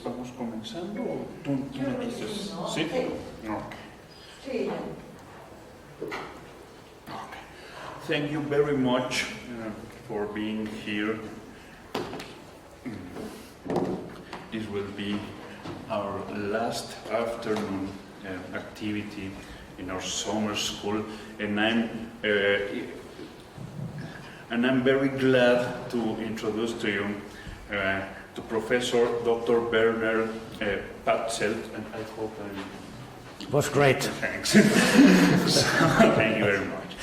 ¿Vamos comenzando o tú me dices? ¿Sí? No. Okay. Thank you very much for being here. This will be our last afternoon activity in our summer school, and I'm very glad to introduce to you to Professor Dr. Werner Patzelt, and I hope it was great. Thanks. Thank you very much.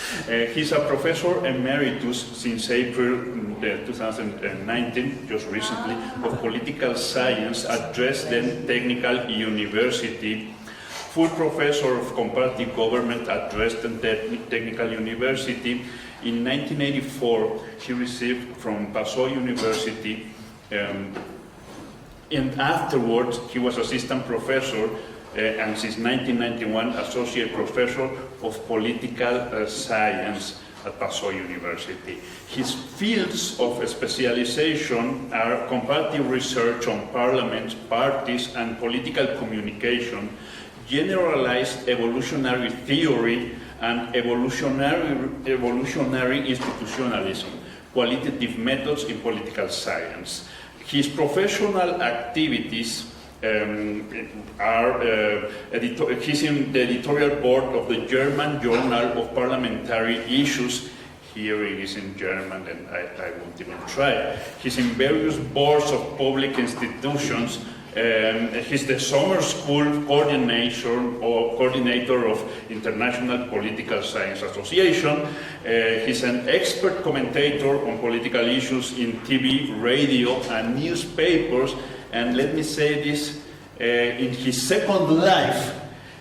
He's a professor emeritus since April 2019, just recently, of political science at Dresden Technical University, full professor of comparative government at Dresden Technical University. In 1984, he received from Patzelt University, and afterwards he was assistant professor and since 1991 associate professor of political science at Patzelt University. His fields of specialization are comparative research on parliaments, parties, and political communication, generalized evolutionary theory, and evolutionary institutionalism, qualitative methods in political science. His professional activities he's in the editorial board of the German Journal of Parliamentary Issues. Here it is in German, and I won't even try. He's in various boards of public institutions. He's the summer school coordinator of International Political Science Association. He's an expert commentator on political issues in TV, radio, and newspapers. And let me say this, in his second life,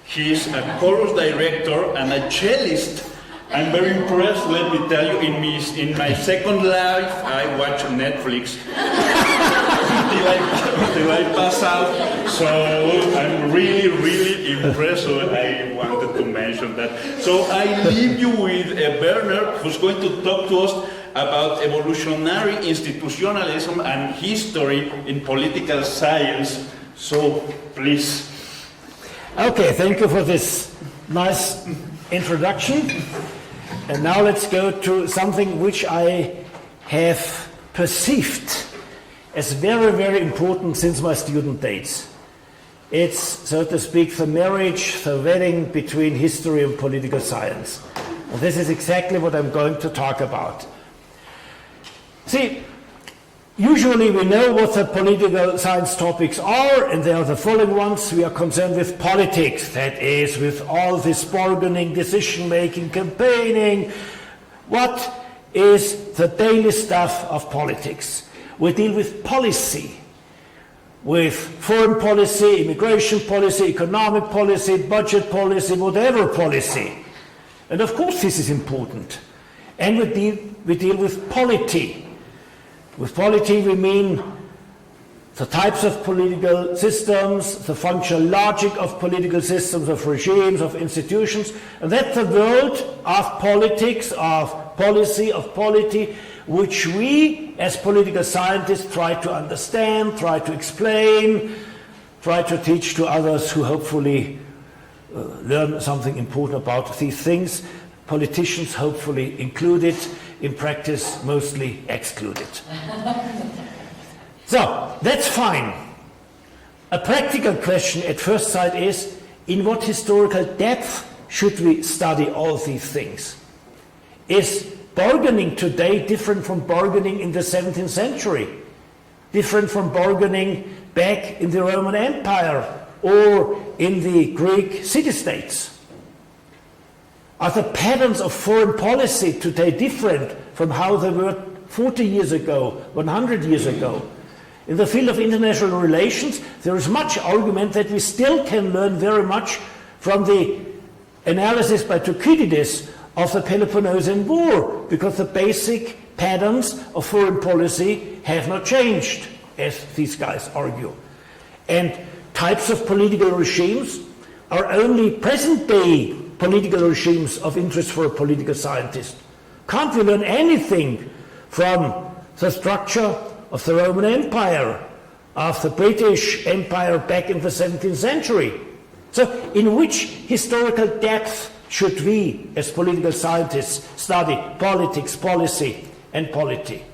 he's a chorus director and a cellist. I'm very impressed, let me tell you, in my second life, I watch Netflix till I pass out, so I'm really, really impressed, so I wanted to mention that. So I leave you with Werner, who's going to talk to us about evolutionary institutionalism and history in political science. So, please. Okay, thank you for this nice introduction. And now let's go to something which I have perceived as very, very important since my student days. It's, so to speak, the marriage, the wedding between history and political science. And this is exactly what I'm going to talk about. See, usually we know what the political science topics are, and they are the following ones. We are concerned with politics, that is, with all this bargaining, decision-making, campaigning. What is the daily stuff of politics? We deal with policy, with foreign policy, immigration policy, economic policy, budget policy, whatever policy. And of course this is important. And we deal with polity. With polity we mean the types of political systems, the functional logic of political systems, of regimes, of institutions, and that's the world of politics, of policy, of polity, which we as political scientists try to understand, try to explain, try to teach to others who hopefully learn something important about these things. Politicians hopefully included, in practice mostly excluded. So, that's fine. A practical question at first sight is, in what historical depth should we study all these things? Is bargaining today different from bargaining in the 17th century? Different from bargaining back in the Roman Empire or in the Greek city-states? Are the patterns of foreign policy today different from how they were 40 years ago, 100 years ago? In the field of international relations, there is much argument that we still can learn very much from the analysis by Thucydides of the Peloponnesian War, because the basic patterns of foreign policy have not changed, as these guys argue. And types of political regimes are only present-day political regimes of interest for a political scientist. Can't we learn anything from the structure of the Roman Empire, of the British Empire back in the 17th century. So in which historical depth should we, as political scientists, study politics, policy, and polity?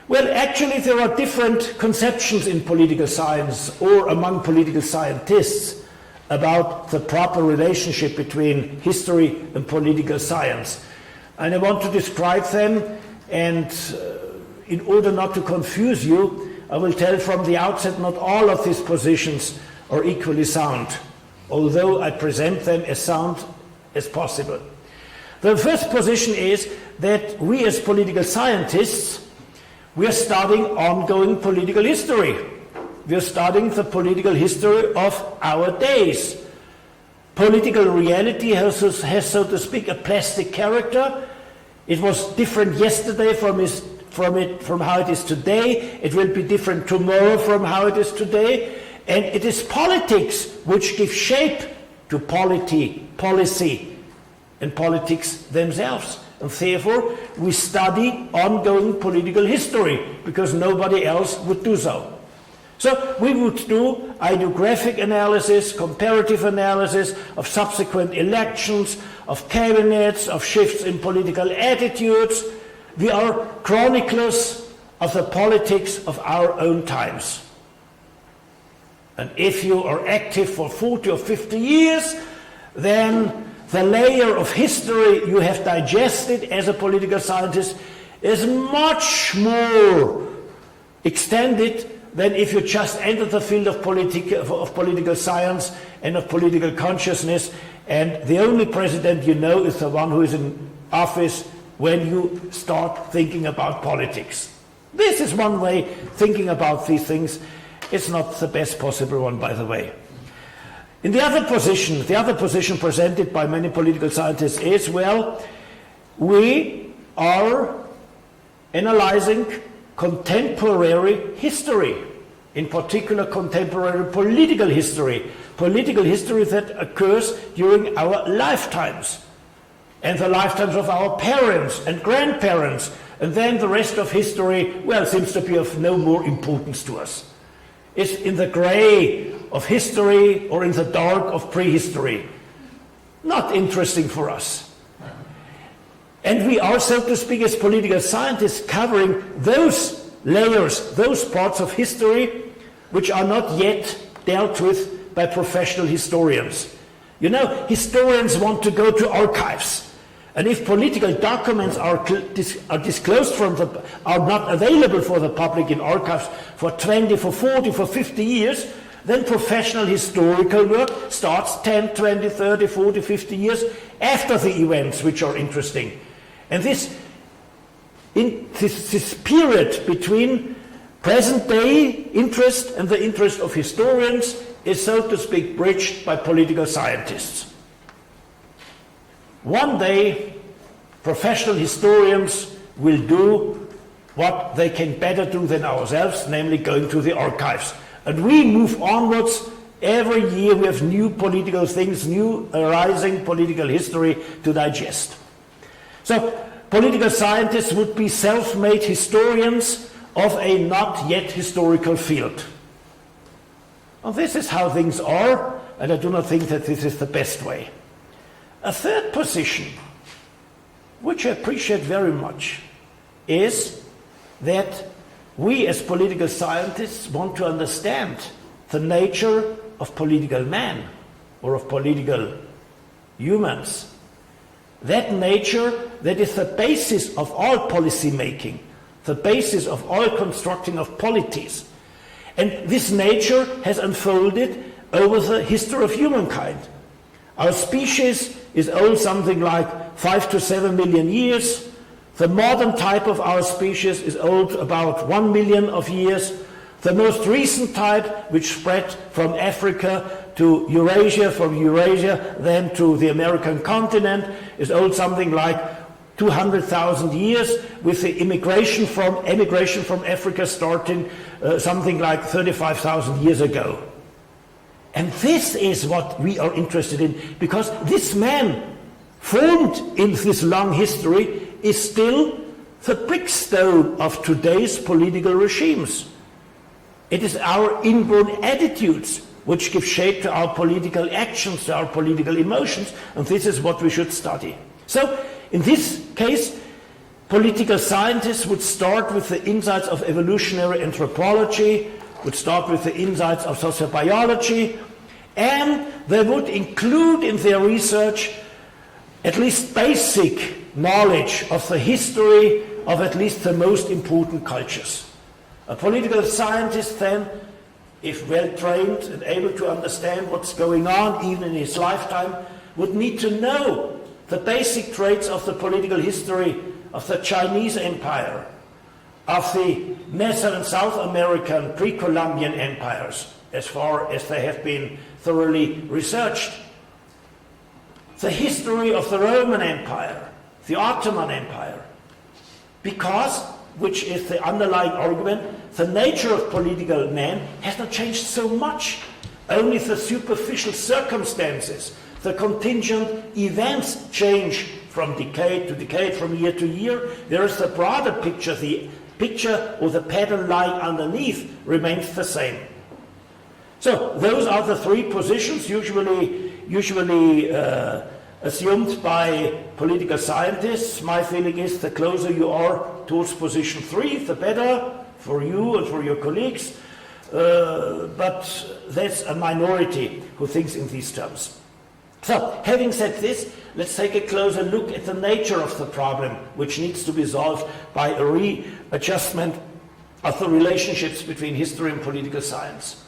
Well, actually there are different conceptions in political science or among political scientists about the proper relationship between history and political science. And I want to describe them, and in order not to confuse you, I will tell from the outset not all of these positions are equally sound, although I present them as sound as possible. The first position is that we as political scientists, we are studying ongoing political history. We are studying the political history of our days. Political reality has, so to speak, a plastic character. It was different yesterday from how it is today. It will be different tomorrow from how it is today. And it is politics which give shape to polity, policy, and politics themselves. And therefore, we study ongoing political history, because nobody else would do so. So we would do ideographic analysis, comparative analysis of subsequent elections, of cabinets, of shifts in political attitudes. We are chroniclers of the politics of our own times. And if you are active for 40 or 50 years, then the layer of history you have digested as a political scientist is much more extended than if you just enter the field of political science and of political consciousness, and the only president you know is the one who is in office when you start thinking about politics. This is one way thinking about these things. It's not the best possible one, by the way. In the other position presented by many political scientists is, well, we are analyzing contemporary history, in particular contemporary political history that occurs during our lifetimes, and the lifetimes of our parents and grandparents, and then the rest of history, well, seems to be of no more importance to us. It's in the gray of history or in the dark of prehistory. Not interesting for us. And we are, so to speak, as political scientists, covering those layers, those parts of history which are not yet dealt with by professional historians. You know, historians want to go to archives. And if political documents are disclosed are not available for the public in archives for 20, for 40, for 50 years, then professional historical work starts 10, 20, 30, 40, 50 years after the events which are interesting. And this period between present-day interest and the interest of historians is, so to speak, bridged by political scientists. One day, professional historians will do what they can better do than ourselves, namely going to the archives. And we move onwards. Every year we have new political things, new arising political history to digest. So political scientists would be self-made historians of a not yet historical field. Well, this is how things are, and I do not think that this is the best way. A third position, which I appreciate very much, is that we as political scientists want to understand the nature of political man or of political humans. That nature that is the basis of all policy making, the basis of all constructing of polities. And this nature has unfolded over the history of humankind. Our species is old something like 5 to 7 million years. The modern type of our species is old about 1 million of years. The most recent type, which spread from Africa to Eurasia, from Eurasia then to the American continent, is old something like 200,000 years, with the emigration from Africa starting something like 35,000 years ago. And this is what we are interested in, because this man, formed in this long history, is still the brickstone of today's political regimes. It is our inborn attitudes which give shape to our political actions, to our political emotions, and this is what we should study. So, in this case, political scientists would start with the insights of evolutionary anthropology, would start with the insights of sociobiology, and they would include in their research at least basic knowledge of the history of at least the most important cultures. A political scientist then, if well trained and able to understand what's going on even in his lifetime, would need to know the basic traits of the political history of the Chinese Empire, of the Meso and South American pre-Columbian empires, as far as they have been thoroughly researched. The history of the Roman Empire, the Ottoman Empire, because, which is the underlying argument, the nature of political man has not changed so much. Only the superficial circumstances, the contingent events change from decade to decade, from year to year. There is the broader picture, the picture or the pattern lying underneath remains the same. So those are the three positions usually assumed by political scientists. My feeling is the closer you are towards position 3, the better for you and for your colleagues. But that's a minority who thinks in these terms. So, having said this, let's take a closer look at the nature of the problem, which needs to be solved by a readjustment of the relationships between history and political science.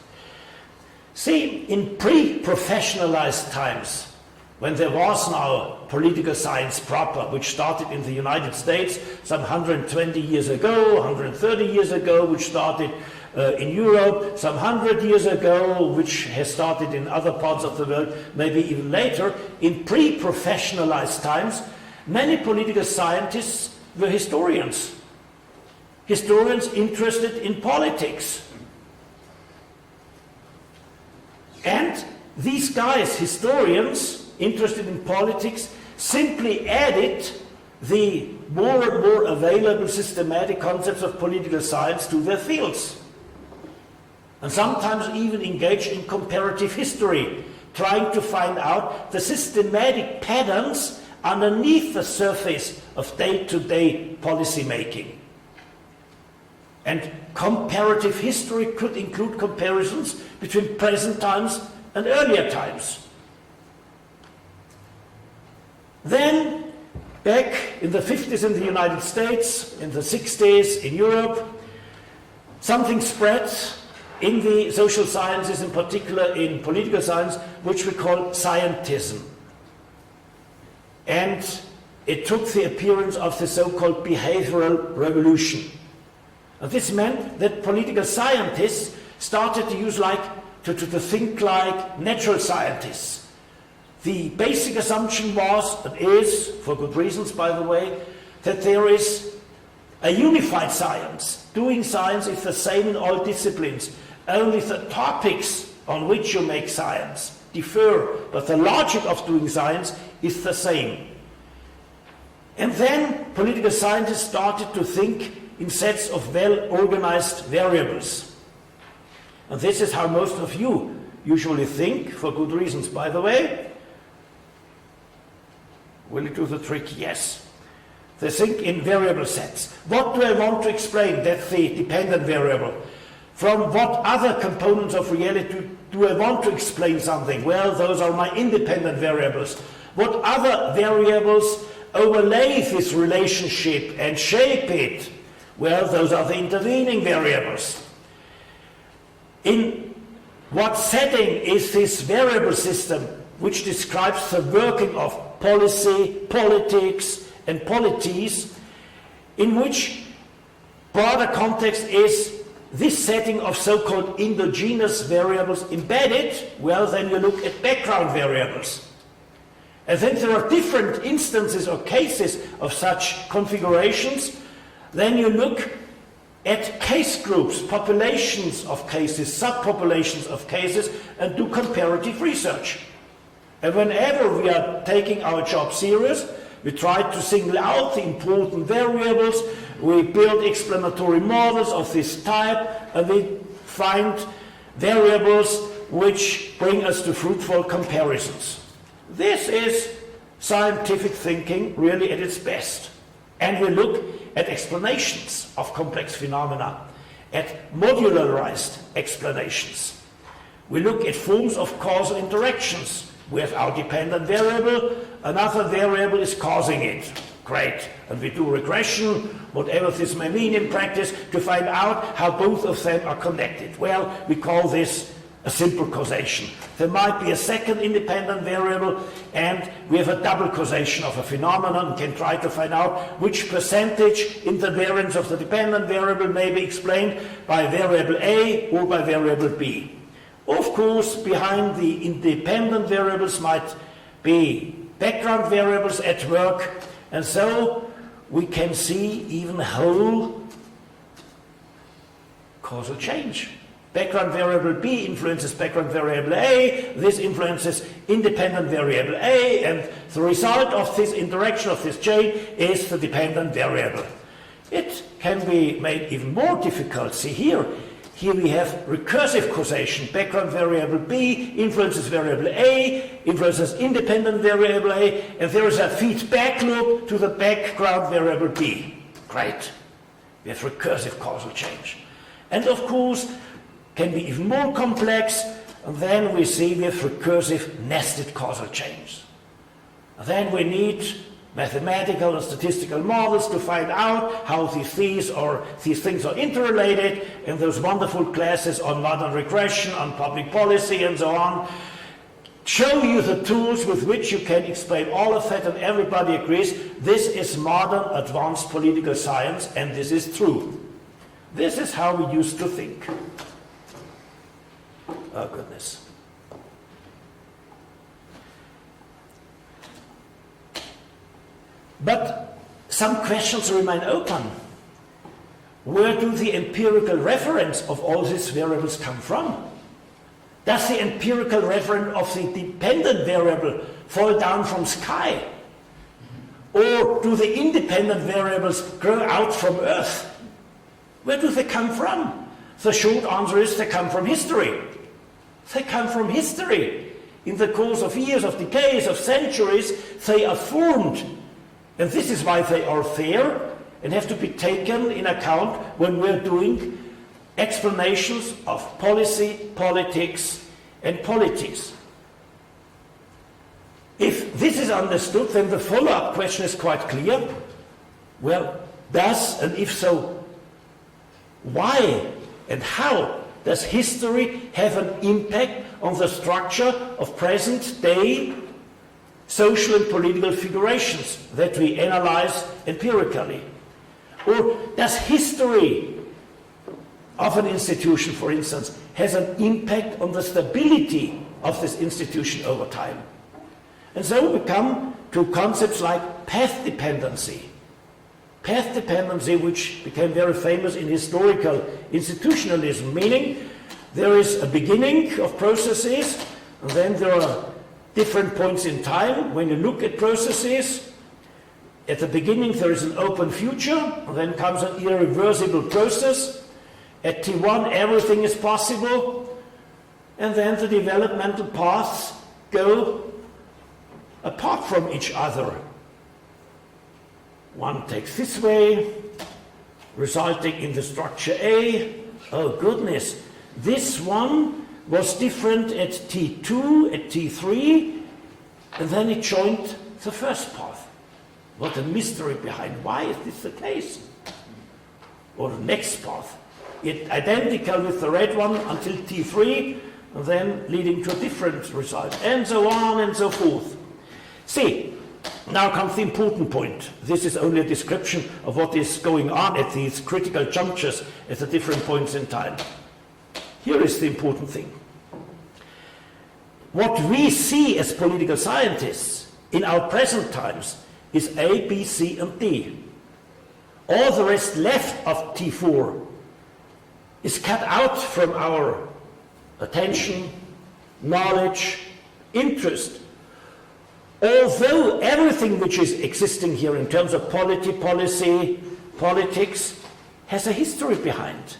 See, in pre-professionalized times, when there was now political science proper, which started in the United States some 120 years ago, 130 years ago, which started in Europe some 100 years ago, which has started in other parts of the world, maybe even later, in pre-professionalized times, many political scientists were historians. Historians interested in politics. And these guys, historians interested in politics, simply added the more and more available systematic concepts of political science to their fields. And sometimes even engaged in comparative history, trying to find out the systematic patterns underneath the surface of day-to-day policy making. And comparative history could include comparisons between present times and earlier times. Then, back in the 50s in the United States, in the 60s in Europe, something spread in the social sciences, in particular in political science, which we call scientism. And it took the appearance of the so-called behavioral revolution. And this meant that political scientists started to use to think like natural scientists. The basic assumption was, and is, for good reasons by the way, that there is a unified science. Doing science is the same in all disciplines. Only the topics on which you make science differ, but the logic of doing science is the same. And then political scientists started to think in sets of well-organized variables. And this is how most of you usually think, for good reasons by the way. Will it do the trick? Yes. They think in variable sets. What do I want to explain? That's the dependent variable. From what other components of reality do I want to explain something? Well, those are my independent variables. What other variables overlay this relationship and shape it? Well, those are the intervening variables. In what setting is this variable system which describes the working of policy, politics, and polities, in which broader context is this setting of so-called endogenous variables embedded? Well, then you look at background variables. And then there are different instances or cases of such configurations. Then you look at case groups, populations of cases, subpopulations of cases, and do comparative research. And whenever we are taking our job serious, we try to single out the important variables, we build explanatory models of this type, and we find variables which bring us to fruitful comparisons. This is scientific thinking really at its best. And we look at explanations of complex phenomena, at modularized explanations. We look at forms of causal interactions. We have our dependent variable, another variable is causing it. Great. And we do regression, whatever this may mean in practice, to find out how both of them are connected. Well, we call this a simple causation. There might be a second independent variable, and we have a double causation of a phenomenon and can try to find out which percentage intervariance of the dependent variable may be explained by variable A or by variable B. Of course, behind the independent variables might be background variables at work, and so we can see even whole causal change. Background variable B influences background variable A, this influences independent variable A, and the result of this interaction of this chain is the dependent variable. It can be made even more difficult. See here we have recursive causation. Background variable B influences variable A, influences independent variable A, and there is a feedback loop to the background variable B. Great. We have recursive causal change. And of course, can be even more complex, and then we see we have recursive nested causal chains. And then we need mathematical and statistical models to find out how these things are interrelated, and those wonderful classes on modern regression, on public policy, and so on, show you the tools with which you can explain all of that, and everybody agrees this is modern advanced political science, and this is true. This is how we used to think. Oh, goodness. But some questions remain open. Where do the empirical reference of all these variables come from? Does the empirical reference of the dependent variable fall down from sky? Or do the independent variables grow out from Earth? Where do they come from? The short answer is they come from history. They come from history. In the course of years, of decades, of centuries, they are formed. And this is why they are there and have to be taken in account when we're doing explanations of policy, politics, and polities. If this is understood, then the follow-up question is quite clear. Well, does, and if so, why and how does history have an impact on the structure of present-day social and political figurations that we analyze empirically? Or does history of an institution, for instance, has an impact on the stability of this institution over time? And so we come to concepts like path dependency. Path dependency, which became very famous in historical institutionalism, meaning there is a beginning of processes, and then there are different points in time. When you look at processes, at the beginning there is an open future, and then comes an irreversible process. At T1 everything is possible, and then the developmental paths go apart from each other. One takes this way, resulting in the structure A. Oh goodness, this one was different at T2, at T3, and then it joined the first path. What a mystery behind why is this the case? Or the next path. It identical with the red one until T3, and then leading to a different result, and so on and so forth. See, now comes the important point. This is only a description of what is going on at these critical junctures at the different points in time. Here is the important thing. What we see as political scientists in our present times is A, B, C, and D. All the rest left of T4 is cut out from our attention, knowledge, interest. Although everything which is existing here in terms of polity, policy, politics, has a history behind.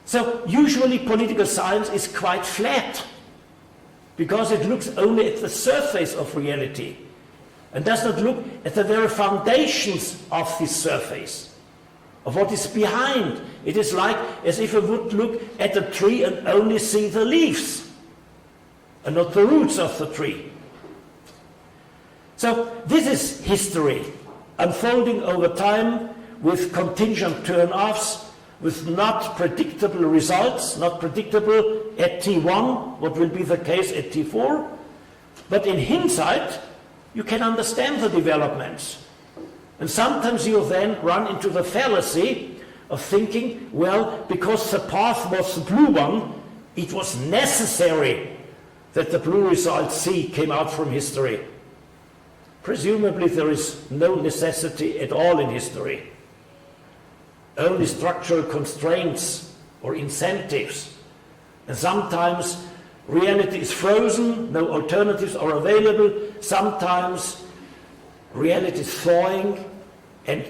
So usually political science is quite flat, because it looks only at the surface of reality and does not look at the very foundations of this surface, of what is behind. It is like as if it would look at a tree and only see the leaves and not the roots of the tree. So this is history, unfolding over time with contingent turn-offs, with not predictable results, not predictable at T1, what will be the case at T4. But in hindsight, you can understand the developments. And sometimes you then run into the fallacy of thinking, well, because the path was the blue one, it was necessary that the blue result C came out from history. Presumably there is no necessity at all in history. Only structural constraints or incentives. And sometimes reality is frozen, no alternatives are available. Sometimes reality is thawing and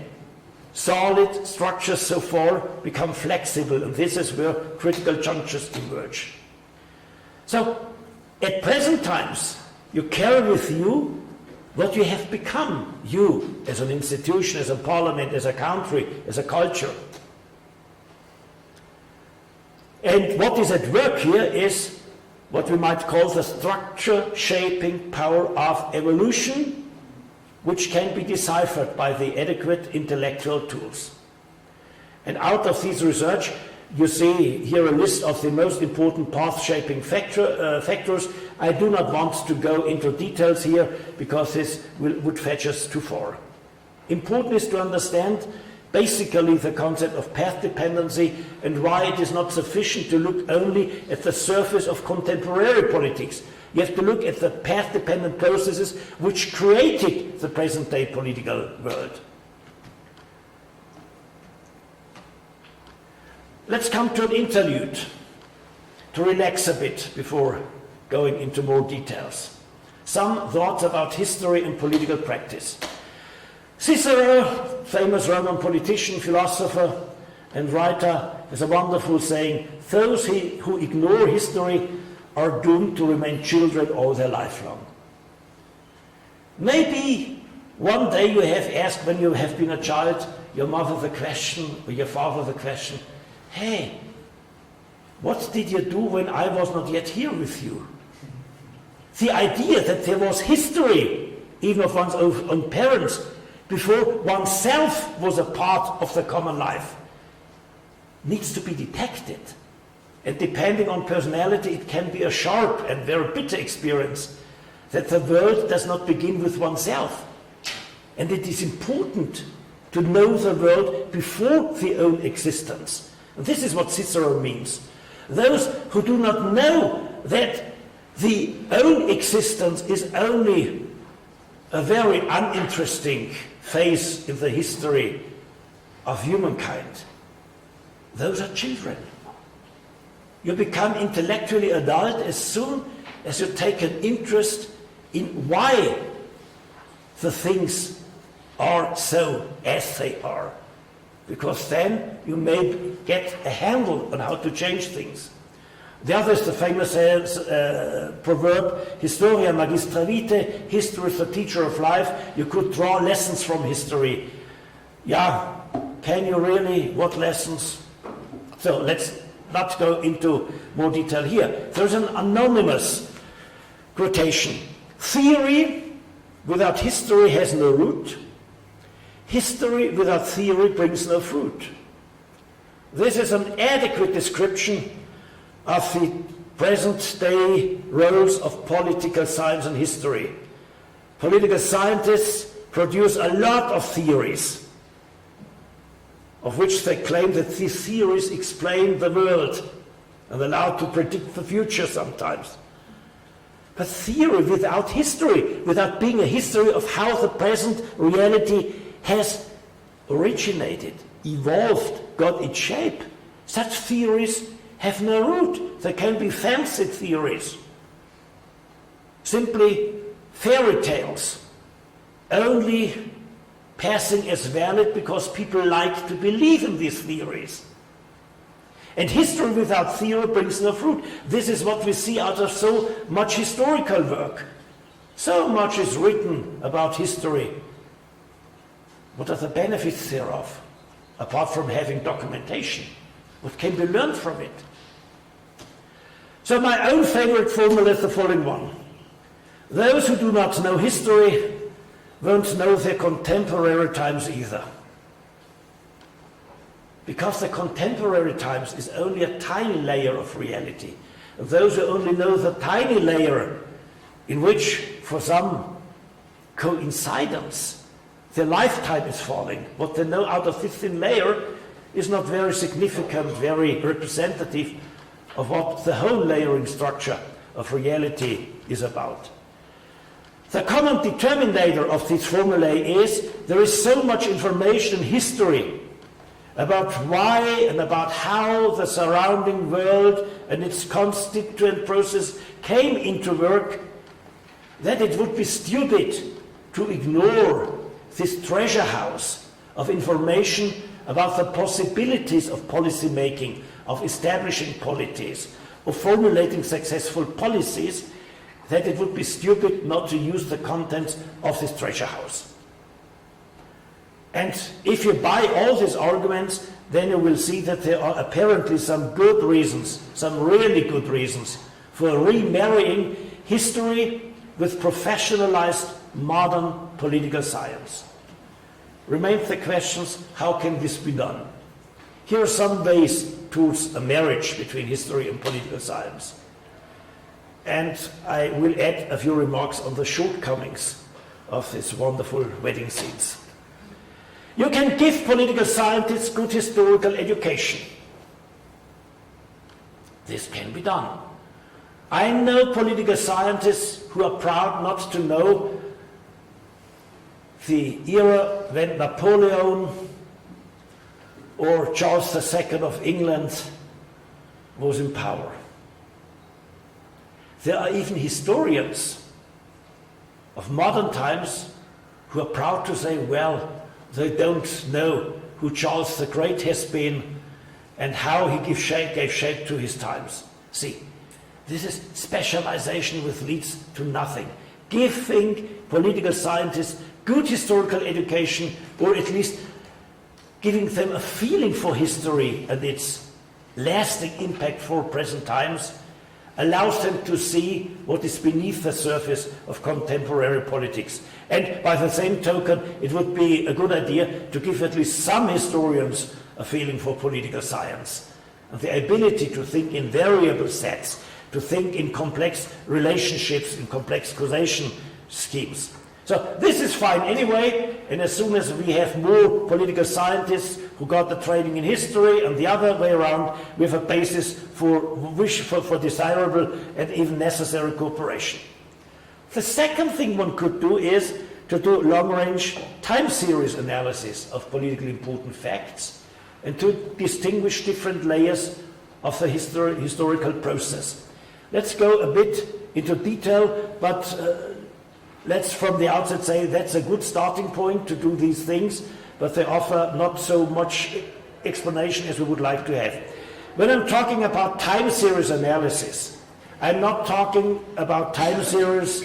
solid structures so far become flexible, and this is where critical junctures emerge. So at present times, you carry with you what you have become, you as an institution, as a parliament, as a country, as a culture. And what is at work here is what we might call the structure shaping power of evolution, which can be deciphered by the adequate intellectual tools. And out of this research, you see here a list of the most important path-shaping factors. I do not want to go into details here because this would fetch us too far. Important is to understand basically the concept of path dependency and why it is not sufficient to look only at the surface of contemporary politics. You have to look at the path-dependent processes which created the present-day political world. Let's come to an interlude to relax a bit before going into more details. Some thoughts about history and political practice. Cicero, famous Roman politician, philosopher, and writer, has a wonderful saying, those who ignore history are doomed to remain children all their life long. Maybe one day you have asked, when you have been a child, your mother the question, or your father the question, hey, what did you do when I was not yet here with you? The idea that there was history, even of one's own parents, before oneself was a part of the common life, needs to be detected. And depending on personality, it can be a sharp and very bitter experience that the world does not begin with oneself. And it is important to know the world before the own existence. And this is what Cicero means. Those who do not know that the own existence is only a very uninteresting phase in the history of humankind, those are children. You become intellectually adult as soon as you take an interest in why the things are so as they are. Because then you may get a handle on how to change things. The other is the famous proverb, Historia magistra vitae, history is the teacher of life. You could draw lessons from history. Yeah, can you really? What lessons? So let's not go into more detail here. There's an anonymous quotation. Theory without history has no root. History without theory brings no fruit. This is an adequate description of the present-day roles of political science and history. Political scientists produce a lot of theories, of which they claim that these theories explain the world and allow to predict the future sometimes. But theory without history, without being a history of how the present reality has originated, evolved, got its shape, such theories have no root. They can be fancy theories, simply fairy tales, only passing as valid because people like to believe in these theories. And history without theory brings no fruit. This is what we see out of so much historical work. So much is written about history. What are the benefits thereof, apart from having documentation? What can be learned from it? So my own favorite formula is the following one. Those who do not know history won't know their contemporary times either. Because the contemporary times is only a tiny layer of reality. And those who only know the tiny layer in which, for some coincidence, their lifetime is falling, what they know out of this thin layer is not very significant, very representative of what the whole layering structure of reality is about. The common determinator of this formulae is there is so much information in history about why and about how the surrounding world and its constituent process came into work that it would be stupid to ignore this treasure house of information about the possibilities of policy making, of establishing polities, of formulating successful policies, that it would be stupid not to use the contents of this treasure house. And if you buy all these arguments, then you will see that there are apparently some good reasons, some really good reasons, for remarrying history with professionalized modern political science. Remains the questions, how can this be done? Here are some ways towards a marriage between history and political science. And I will add a few remarks on the shortcomings of these wonderful wedding scenes. You can give political scientists good historical education. This can be done. I know political scientists who are proud not to know the era when Napoleon or Charles II of England was in power. There are even historians of modern times who are proud to say, well, they don't know who Charles the Great has been and how he gave shape to his times. See, this is specialization which leads to nothing. Giving political scientists good historical education, or at least giving them a feeling for history and its lasting impact for present times, allows them to see what is beneath the surface of contemporary politics. And by the same token, it would be a good idea to give at least some historians a feeling for political science. And the ability to think in variable sets, to think in complex relationships, in complex causation schemes. So this is fine anyway, and as soon as we have more political scientists who got the training in history and the other way around, we have a basis for desirable and even necessary cooperation. The second thing one could do is to do long-range time series analysis of politically important facts and to distinguish different layers of the historical process. Let's go a bit into detail, but let's from the outset say that's a good starting point to do these things, but they offer not so much explanation as we would like to have. When I'm talking about time series analysis, I'm not talking about time series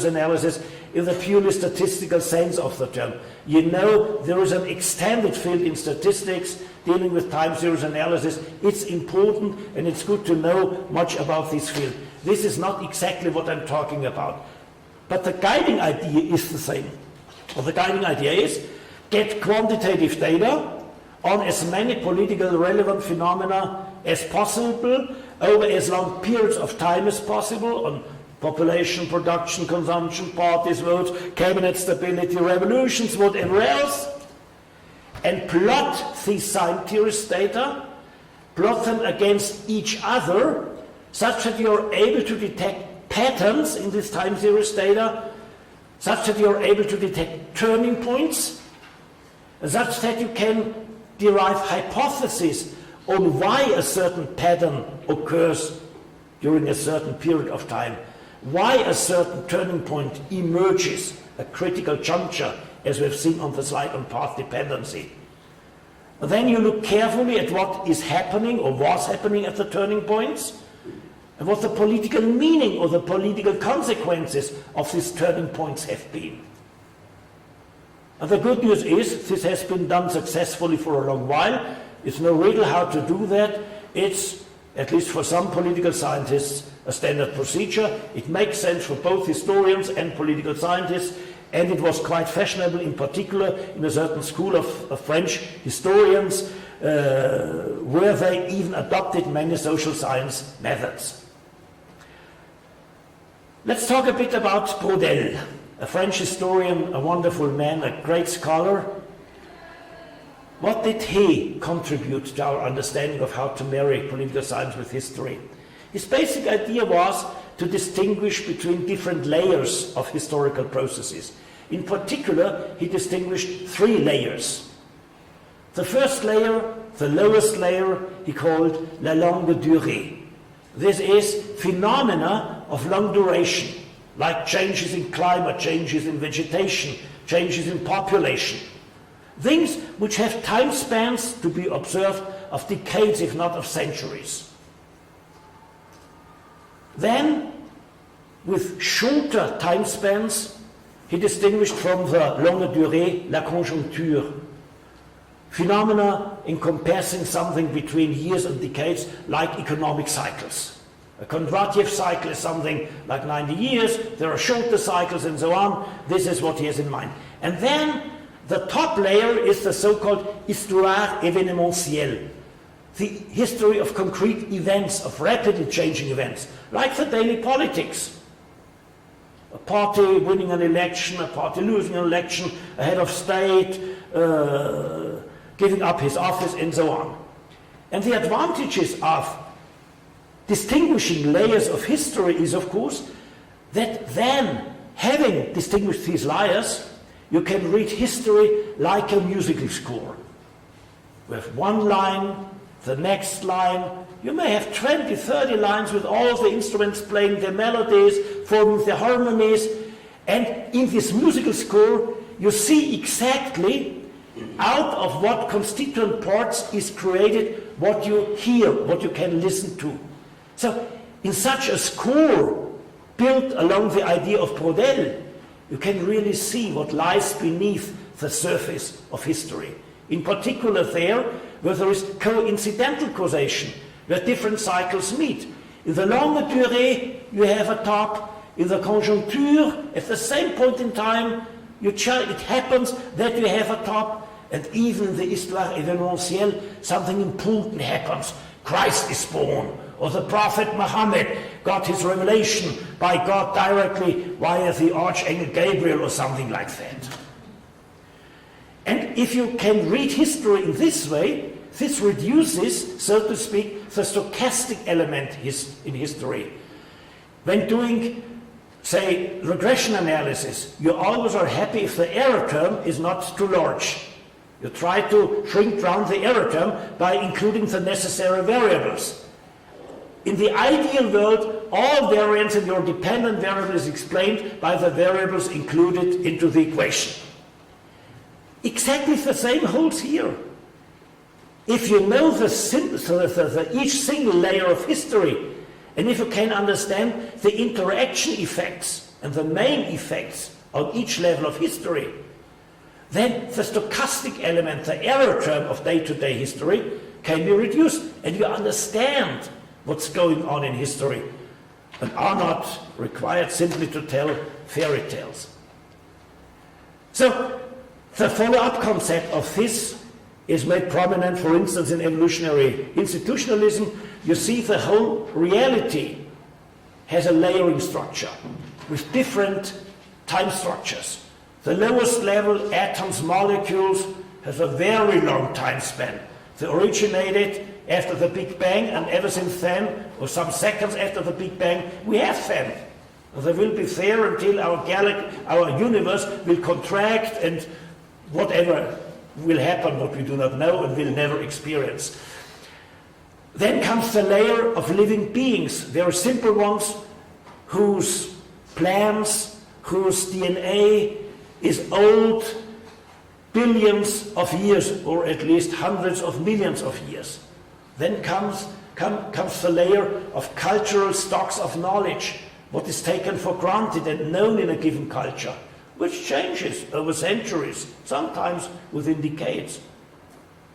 analysis in the purely statistical sense of the term. You know, there is an extended field in statistics dealing with time series analysis. It's important and it's good to know much about this field. This is not exactly what I'm talking about. But the guiding idea is the same. Well, the guiding idea is get quantitative data on as many politically relevant phenomena as possible over as long periods of time as possible on population, production, consumption, parties, votes, cabinet stability, revolutions, whatever else, and plot these time series data, plot them against each other such that you're able to detect patterns in this time series data, such that you're able to detect turning points, such that you can derive hypotheses on why a certain pattern occurs during a certain period of time, why a certain turning point emerges, a critical juncture, as we've seen on the slide on path dependency. Then you look carefully at what is happening or was happening at the turning points, and what the political meaning or the political consequences of these turning points have been. And the good news is this has been done successfully for a long while. It's no riddle how to do that. It's, at least for some political scientists, a standard procedure. It makes sense for both historians and political scientists, and it was quite fashionable, in particular in a certain school of French historians, where they even adopted many social science methods. Let's talk a bit about Braudel, a French historian, a wonderful man, a great scholar. What did he contribute to our understanding of how to marry political science with history? His basic idea was to distinguish between different layers of historical processes. In particular, he distinguished 3 layers. The first layer, the lowest layer, he called la longue durée. This is phenomena of long duration, like changes in climate, changes in vegetation, changes in population. Things which have time spans to be observed of decades, if not of centuries. Then, with shorter time spans, he distinguished from the longue durée la conjoncture. Phenomena encompassing something between years and decades, like economic cycles. A Kondratiev cycle is something like 90 years, there are shorter cycles and so on. This is what he has in mind. And then the top layer is the so-called histoire événementielle, the history of concrete events, of rapidly changing events, like the daily politics. A party winning an election, a party losing an election, a head of state giving up his office, and so on. And the advantages of distinguishing layers of history is, of course, that then, having distinguished these layers, you can read history like a musical score. With one line, the next line, you may have 20, 30 lines with all the instruments playing their melodies, forming their harmonies, and in this musical score, you see exactly out of what constituent parts is created what you hear, what you can listen to. So, in such a score built along the idea of Braudel, you can really see what lies beneath the surface of history. In particular there, where there is coincidental causation, where different cycles meet. In the longue durée, you have a top. In the conjoncture, at the same point in time, it happens that you have a top. And even in the histoire événementielle, something important happens. Christ is born, or the prophet Muhammad got his revelation by God directly via the Archangel Gabriel or something like that. And if you can read history in this way, this reduces, so to speak, the stochastic element in history. When doing, say, regression analysis, you always are happy if the error term is not too large. You try to shrink down the error term by including the necessary variables. In the ideal world, all variance in your dependent variable is explained by the variables included into the equation. Exactly the same holds here. If you know each single layer of history, and if you can understand the interaction effects and the main effects on each level of history, then the stochastic element, the error term of day-to-day history, can be reduced, and you understand what's going on in history, and are not required simply to tell fairy tales. So, the follow-up concept of this is made prominent, for instance, in evolutionary institutionalism. You see the whole reality has a layering structure with different time structures. The lowest level, atoms, molecules, has a very long time span. They originated after the Big Bang, and ever since then, or some seconds after the Big Bang, we have them. They will be there until our universe will contract, and whatever will happen, what we do not know and will never experience. Then comes the layer of living beings. There are simple ones whose plans, whose DNA is old, billions of years, or at least hundreds of millions of years. Then comes the layer of cultural stocks of knowledge, what is taken for granted and known in a given culture, which changes over centuries, sometimes within decades.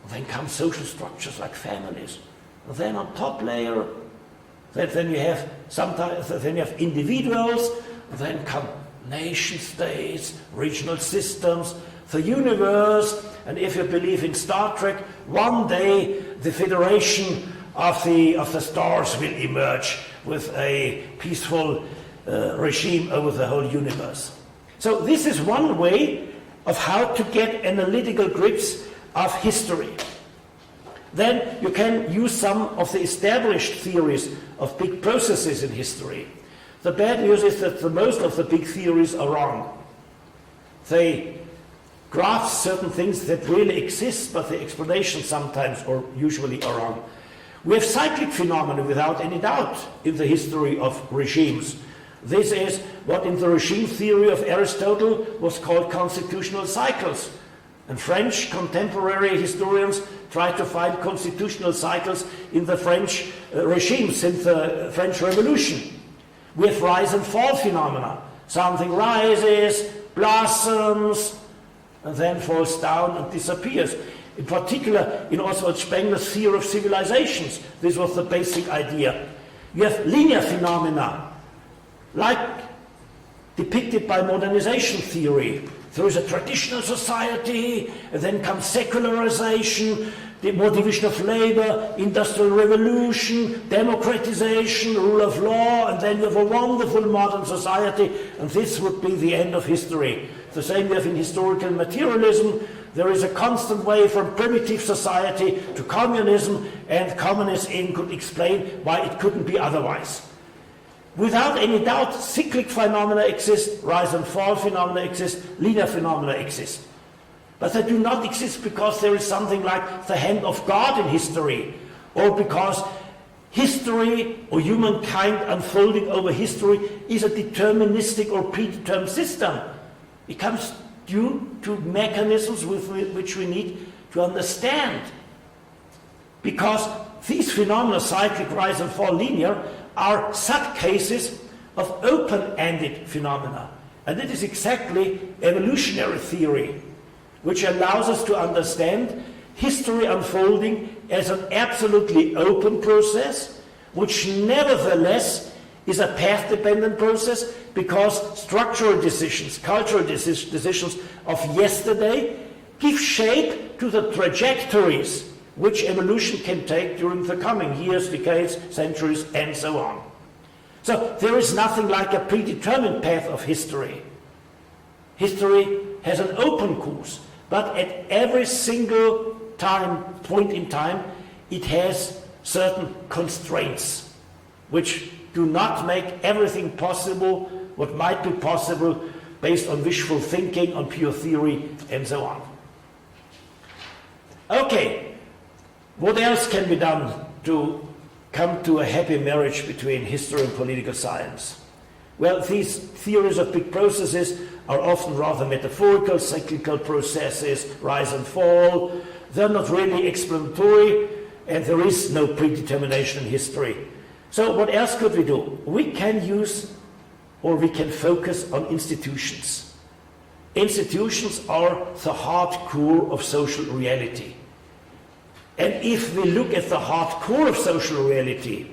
Then come social structures like families. And then on top layer, then you have individuals, and then come nation states, regional systems, the universe, and if you believe in Star Trek, one day the federation of the stars will emerge with a peaceful regime over the whole universe. So this is one way of how to get analytical grips of history. Then you can use some of the established theories of big processes in history. The bad news is that most of the big theories are wrong. They grasp certain things that really exist, but the explanations sometimes or usually are wrong. We have cyclic phenomena without any doubt in the history of regimes. This is what in the regime theory of Aristotle was called constitutional cycles. And French contemporary historians try to find constitutional cycles in the French regime since the French Revolution. We have rise and fall phenomena. Something rises, blossoms, and then falls down and disappears. In particular, in Oswald Spengler's theory of civilizations, this was the basic idea. You have linear phenomena, like depicted by modernization theory. There is a traditional society, and then comes secularization, the more division of labor, industrial revolution, democratization, rule of law, and then you have a wonderful modern society, and this would be the end of history. The same we have in historical materialism. There is a constant way from primitive society to communism, and communism could explain why it couldn't be otherwise. Without any doubt, cyclic phenomena exist, rise and fall phenomena exist, linear phenomena exist. But they do not exist because there is something like the hand of God in history, or because history or humankind unfolding over history is a deterministic or predetermined system. It comes due to mechanisms with which we need to understand. Because these phenomena, cyclic, rise and fall, linear, are subcases of open-ended phenomena. And it is exactly evolutionary theory, which allows us to understand history unfolding as an absolutely open process, which nevertheless is a path-dependent process, because structural decisions, cultural decisions of yesterday give shape to the trajectories which evolution can take during the coming years, decades, centuries, and so on. So there is nothing like a predetermined path of history. History has an open course, but at every single point in time, it has certain constraints, which do not make everything possible, what might be possible based on wishful thinking, on pure theory, and so on. Okay. What else can be done to come to a happy marriage between history and political science? Well, these theories of big processes are often rather metaphorical, cyclical processes, rise and fall. They're not really explanatory, and there is no predetermination in history. So what else could we do? We can use, or we can focus on institutions. Institutions are the hard core of social reality. And if we look at the hard core of social reality,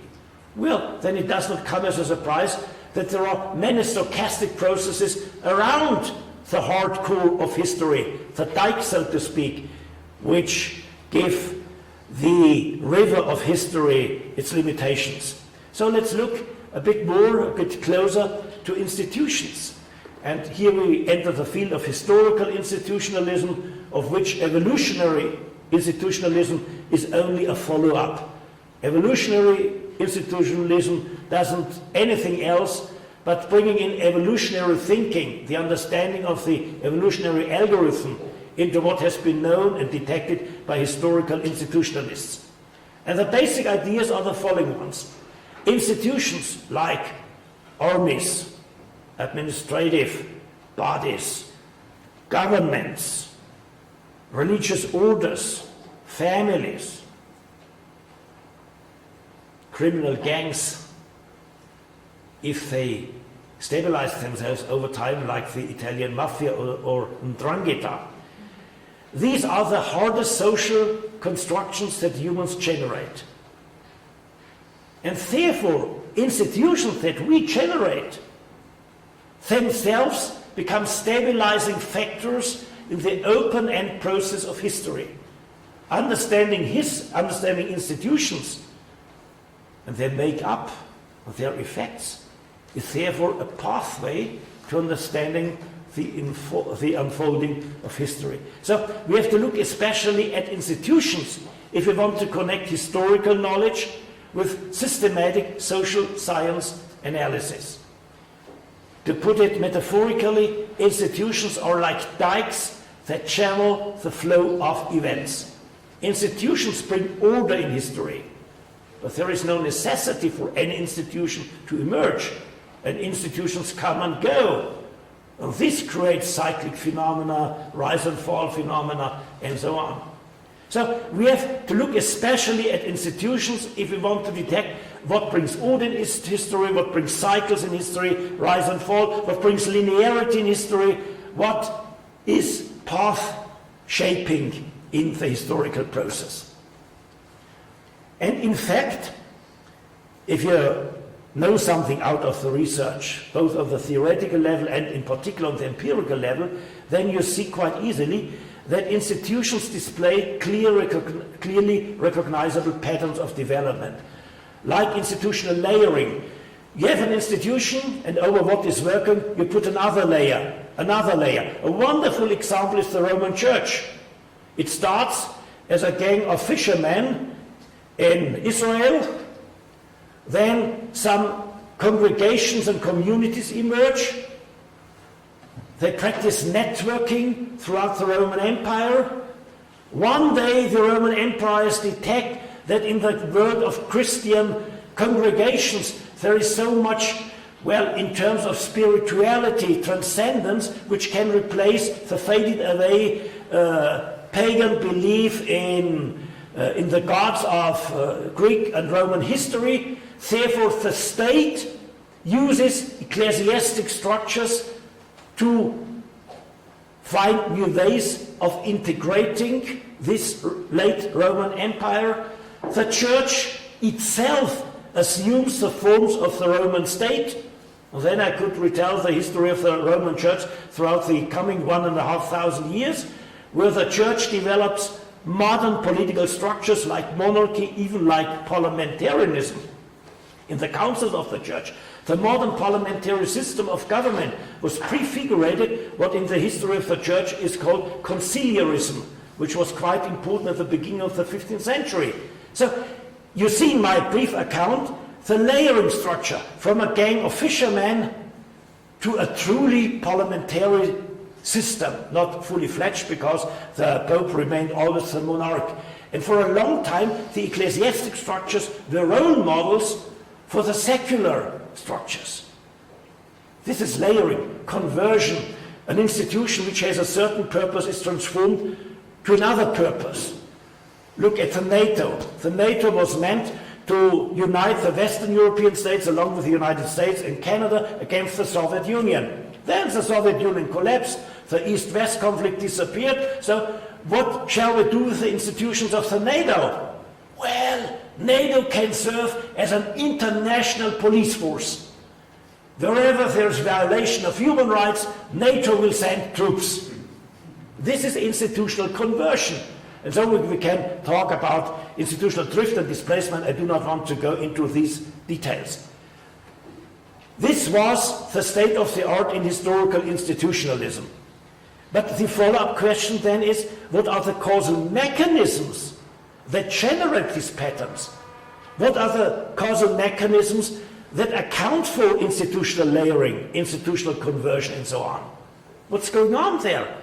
well, then it does not come as a surprise that there are many stochastic processes around the hard core of history, the dike, so to speak, which give the river of history its limitations. So let's look a bit closer to institutions. And here we enter the field of historical institutionalism, of which evolutionary institutionalism is only a follow-up. Evolutionary institutionalism doesn't anything else but bringing in evolutionary thinking, the understanding of the evolutionary algorithm, into what has been known and detected by historical institutionalists. And the basic ideas are the following ones. Institutions like armies, administrative bodies, governments, religious orders, families, criminal gangs, if they stabilize themselves over time, like the Italian mafia or 'ndrangheta. These are the hardest social constructions that humans generate. And therefore, institutions that we generate themselves become stabilizing factors in the open-end process of history. Understanding institutions and their make-up, their effects, is therefore a pathway to understanding the unfolding of history. So we have to look especially at institutions if we want to connect historical knowledge with systematic social science analysis. To put it metaphorically, institutions are like dikes that channel the flow of events. Institutions bring order in history, but there is no necessity for any institution to emerge, and institutions come and go. And this creates cyclic phenomena, rise and fall phenomena, and so on. So we have to look especially at institutions if we want to detect what brings order in history, what brings cycles in history, rise and fall, what brings linearity in history, what is path shaping in the historical process. And in fact, if you know something out of the research, both on the theoretical level and in particular on the empirical level, then you see quite easily that institutions display clearly recognizable patterns of development. Like institutional layering. You have an institution, and over what is working, you put another layer, another layer. A wonderful example is the Roman Church. It starts as a gang of fishermen in Israel. Then some congregations and communities emerge. They practice networking throughout the Roman Empire. One day the Roman empires detect that in the world of Christian congregations there is so much, well, in terms of spirituality, transcendence, which can replace the faded away pagan belief in the gods of Greek and Roman history. Therefore, the state uses ecclesiastic structures to find new ways of integrating this late Roman Empire. The church itself assumes the forms of the Roman state. And then I could retell the history of the Roman church throughout the coming 1,500 years, where the church develops modern political structures like monarchy, even like parliamentarism. In the councils of the church, the modern parliamentary system of government was prefigurated what in the history of the church is called conciliarism, which was quite important at the beginning of the 15th century. So you see in my brief account the layering structure from a gang of fishermen to a truly parliamentary system, not fully fledged because the Pope remained always the monarch. And for a long time the ecclesiastic structures were role models for the secular structures. This is layering, conversion. An institution which has a certain purpose is transformed to another purpose. Look at the NATO. The NATO was meant to unite the Western European states along with the United States and Canada against the Soviet Union. Then the Soviet Union collapsed, the East-West conflict disappeared. So what shall we do with the institutions of the NATO? Well, NATO can serve as an international police force. Wherever there is violation of human rights, NATO will send troops. This is institutional conversion. And so we can talk about institutional drift and displacement. I do not want to go into these details. This was the state of the art in historical institutionalism. But the follow-up question then is, what are the causal mechanisms that generate these patterns? What are the causal mechanisms that account for institutional layering, institutional conversion, and so on? What's going on there?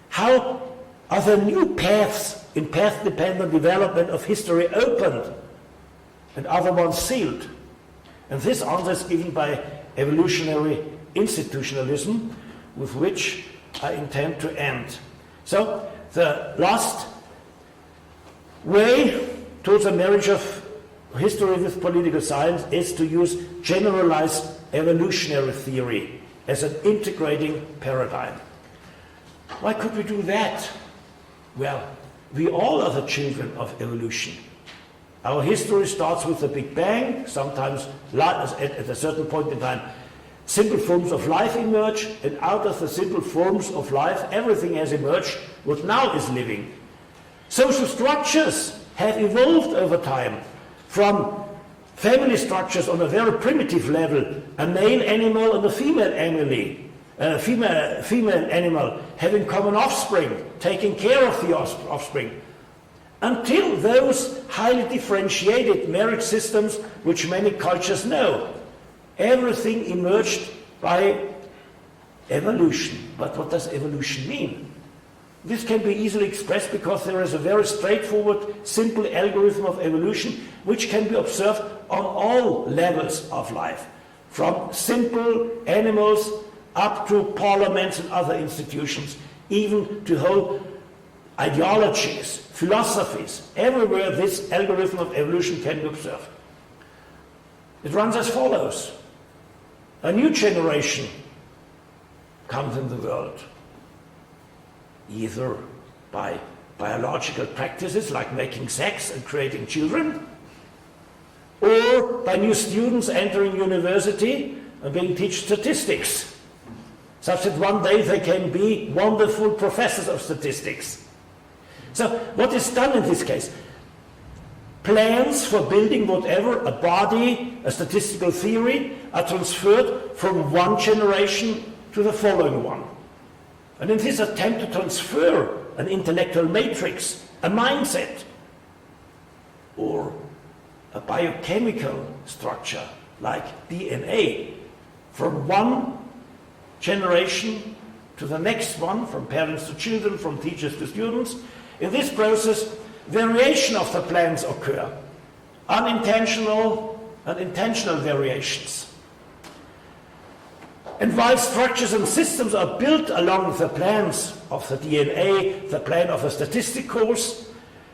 How are the new paths in path-dependent development of history opened and other ones sealed? And this answer is given by evolutionary institutionalism, with which I intend to end. So the last way towards a marriage of history with political science is to use generalized evolutionary theory as an integrating paradigm. Why could we do that? Well, we all are the children of evolution. Our history starts with the Big Bang. Sometimes at a certain point in time, simple forms of life emerge, and out of the simple forms of life, everything has emerged what now is living. Social structures have evolved over time from family structures on a very primitive level, a male animal and a female animal having common offspring, taking care of the offspring, until those highly differentiated marriage systems which many cultures know. Everything emerged by evolution. But what does evolution mean? This can be easily expressed because there is a very straightforward, simple algorithm of evolution which can be observed on all levels of life, from simple animals up to parliaments and other institutions, even to whole ideologies, philosophies. Everywhere this algorithm of evolution can be observed. It runs as follows. A new generation comes in the world, either by biological practices like making sex and creating children, or by new students entering university and being taught statistics, such that one day they can be wonderful professors of statistics. So what is done in this case? Plans for building whatever, a body, a statistical theory, are transferred from one generation to the following one. And in this attempt to transfer an intellectual matrix, a mindset, or a biochemical structure like DNA, from one generation to the next one, from parents to children, from teachers to students, in this process, variation of the plans occur, unintentional and intentional variations. And while structures and systems are built along the plans of the DNA, the plan of a statistic course,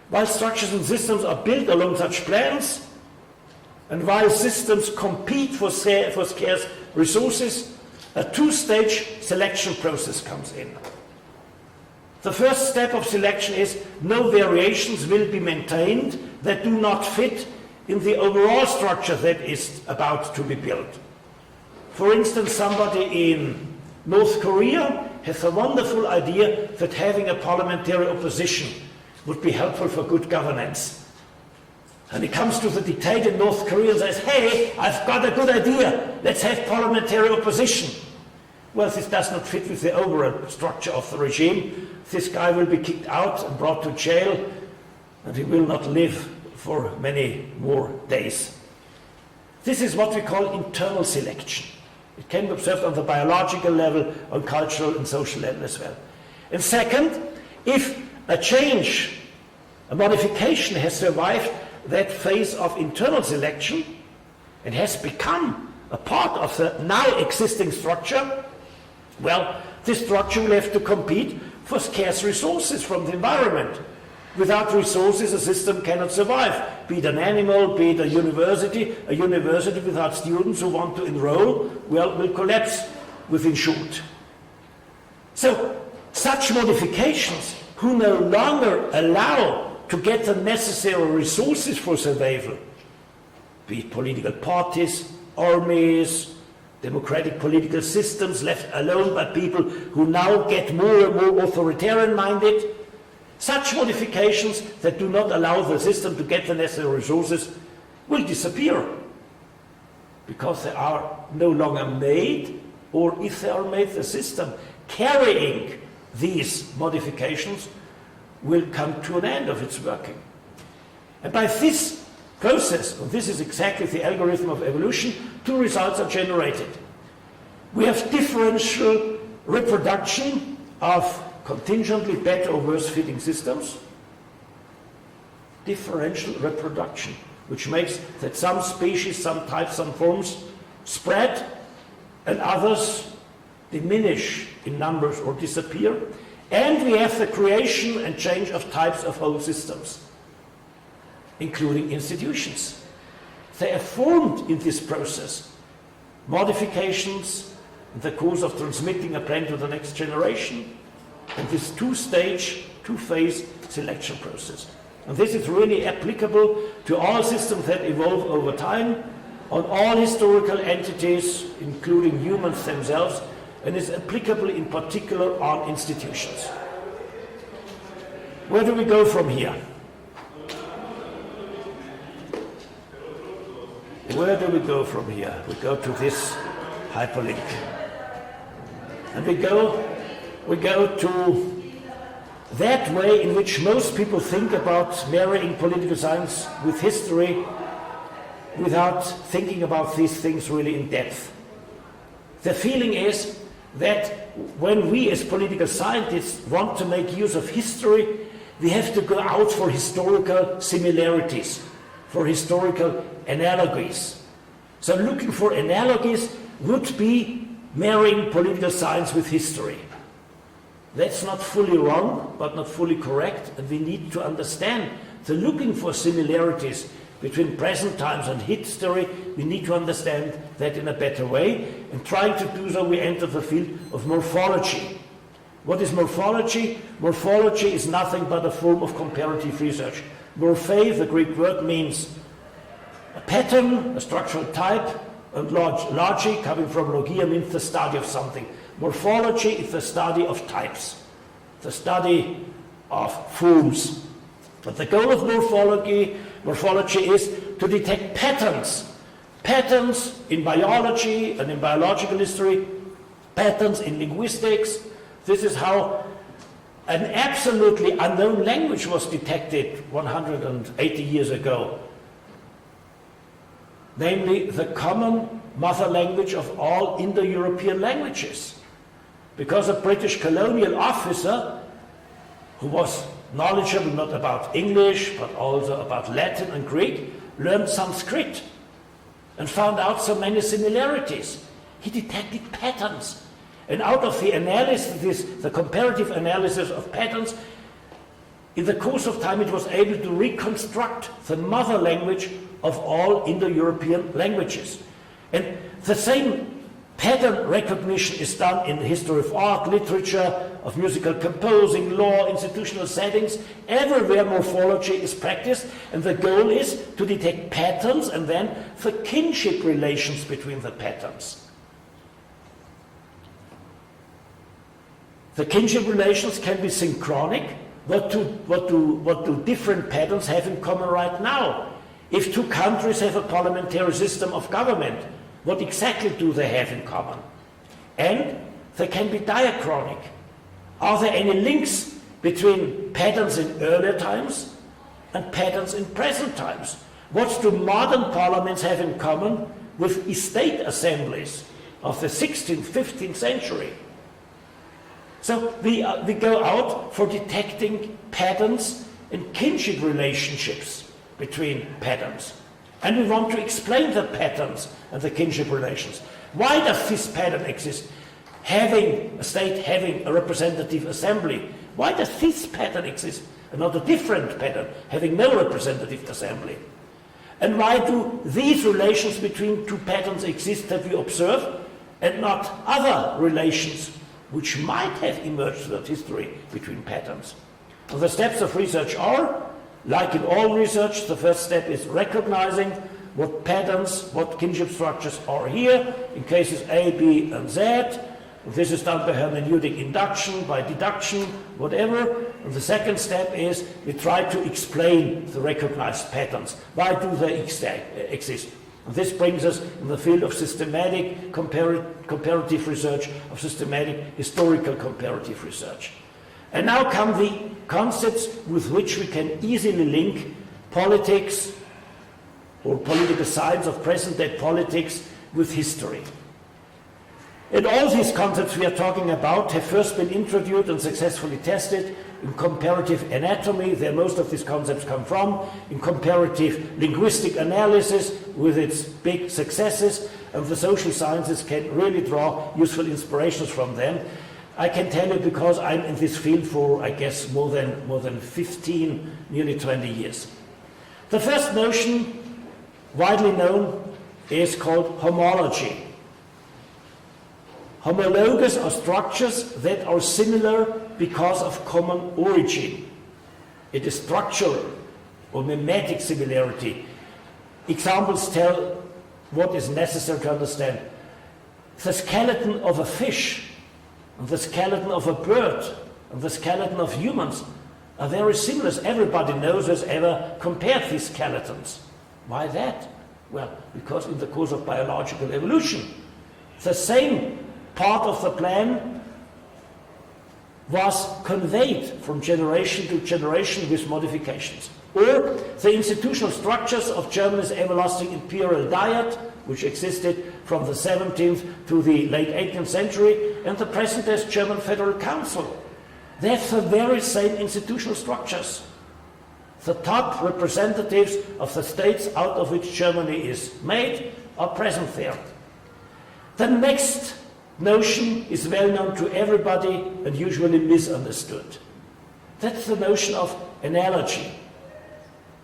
while structures and systems are built along such plans, and while systems compete for scarce resources, a two-stage selection process comes in. The first step of selection is no variations will be maintained that do not fit in the overall structure that is about to be built. For instance, somebody in North Korea has a wonderful idea that having a parliamentary opposition would be helpful for good governance. And he comes to the dictator in North Korea and says, hey, I've got a good idea, let's have parliamentary opposition. Well, this does not fit with the overall structure of the regime. This guy will be kicked out and brought to jail, and he will not live for many more days. This is what we call internal selection. It can be observed on the biological level, on cultural and social level as well. And second, if a change, a modification has survived that phase of internal selection and has become a part of the now existing structure, well, this structure will have to compete for scarce resources from the environment. Without resources, a system cannot survive. Be it an animal, be it a university without students who want to enroll, well, will collapse within short. So, such modifications who no longer allow to get the necessary resources for survival, be it political parties, armies, democratic political systems left alone by people who now get more and more authoritarian-minded, such modifications that do not allow the system to get the necessary resources will disappear because they are no longer made, or if they are made, the system carrying these modifications will come to an end of its working. And by this process, and this is exactly the algorithm of evolution, two results are generated. We have differential reproduction of contingently better or worse fitting systems. Differential reproduction, which makes that some species, some types, some forms spread and others diminish in numbers or disappear. And we have the creation and change of types of whole systems, including institutions. They are formed in this process. Modifications in the course of transmitting a plan to the next generation, and this two-stage, two-phase selection process. And this is really applicable to all systems that evolve over time, on all historical entities, including humans themselves, and is applicable in particular on institutions. Where do we go from here? Where do we go from here? We go to this hyperlink. And we go to that way in which most people think about marrying political science with history without thinking about these things really in depth. The feeling is that when we as political scientists want to make use of history, we have to go out for historical similarities, for historical analogies. So looking for analogies would be marrying political science with history. That's not fully wrong, but not fully correct, and we need to understand the looking for similarities between present times and history. We need to understand that in a better way, and trying to do so we enter the field of morphology. What is morphology? Morphology is nothing but a form of comparative research. Morphe, the Greek word, means a pattern, a structural type, and logic, coming from logia, means the study of something. Morphology is the study of types, the study of forms. But the goal of morphology is to detect patterns. Patterns in biology and in biological history, patterns in linguistics. This is how an absolutely unknown language was detected 180 years ago. Namely, the common mother language of all Indo-European languages. Because a British colonial officer, who was knowledgeable not about English, but also about Latin and Greek, learned Sanskrit and found out so many similarities. He detected patterns. And out of the analysis, the comparative analysis of patterns, in the course of time it was able to reconstruct the mother language of all Indo-European languages. And the same pattern recognition is done in the history of art, literature, of musical composing, law, institutional settings. Everywhere morphology is practiced, and the goal is to detect patterns and then the kinship relations between the patterns. The kinship relations can be synchronic. What do different patterns have in common right now? If two countries have a parliamentary system of government, what exactly do they have in common? And they can be diachronic. Are there any links between patterns in earlier times and patterns in present times? What do modern parliaments have in common with estate assemblies of the 16th, 15th century? So we go out for detecting patterns and kinship relationships between patterns. And we want to explain the patterns and the kinship relations. Why does this pattern exist? Having a state, having a representative assembly. Why does this pattern exist and not a different pattern, having no representative assembly? And why do these relations between two patterns exist that we observe and not other relations which might have emerged throughout history between patterns? And the steps of research are, like in all research, the first step is recognizing what patterns, what kinship structures are here in cases A, B, and Z. This is done by hermeneutic induction, by deduction, whatever. And the second step is we try to explain the recognized patterns. Why do they exist? And this brings us in the field of systematic comparative research, of systematic historical comparative research. And now come the concepts with which we can easily link politics or political science of present-day politics with history. And all these concepts we are talking about have first been introduced and successfully tested in comparative anatomy, where most of these concepts come from, in comparative linguistic analysis with its big successes, and the social sciences can really draw useful inspirations from them. I can tell you because I'm in this field for, I guess, more than 15, nearly 20 years. The first notion, widely known, is called homology. Homologous are structures that are similar because of common origin. It is structural or mimetic similarity. Examples tell what is necessary to understand. The skeleton of a fish, and the skeleton of a bird, and the skeleton of humans are very similar. Everybody knows who's ever compared these skeletons. Why that? Well, because in the course of biological evolution, the same part of the plan was conveyed from generation to generation with modifications. Or the institutional structures of Germany's everlasting imperial diet, which existed from the 17th to the late 18th century, and the present day German Federal Council. They have the very same institutional structures. The top representatives of the states out of which Germany is made are present there. The next notion is well known to everybody and usually misunderstood. That's the notion of analogy.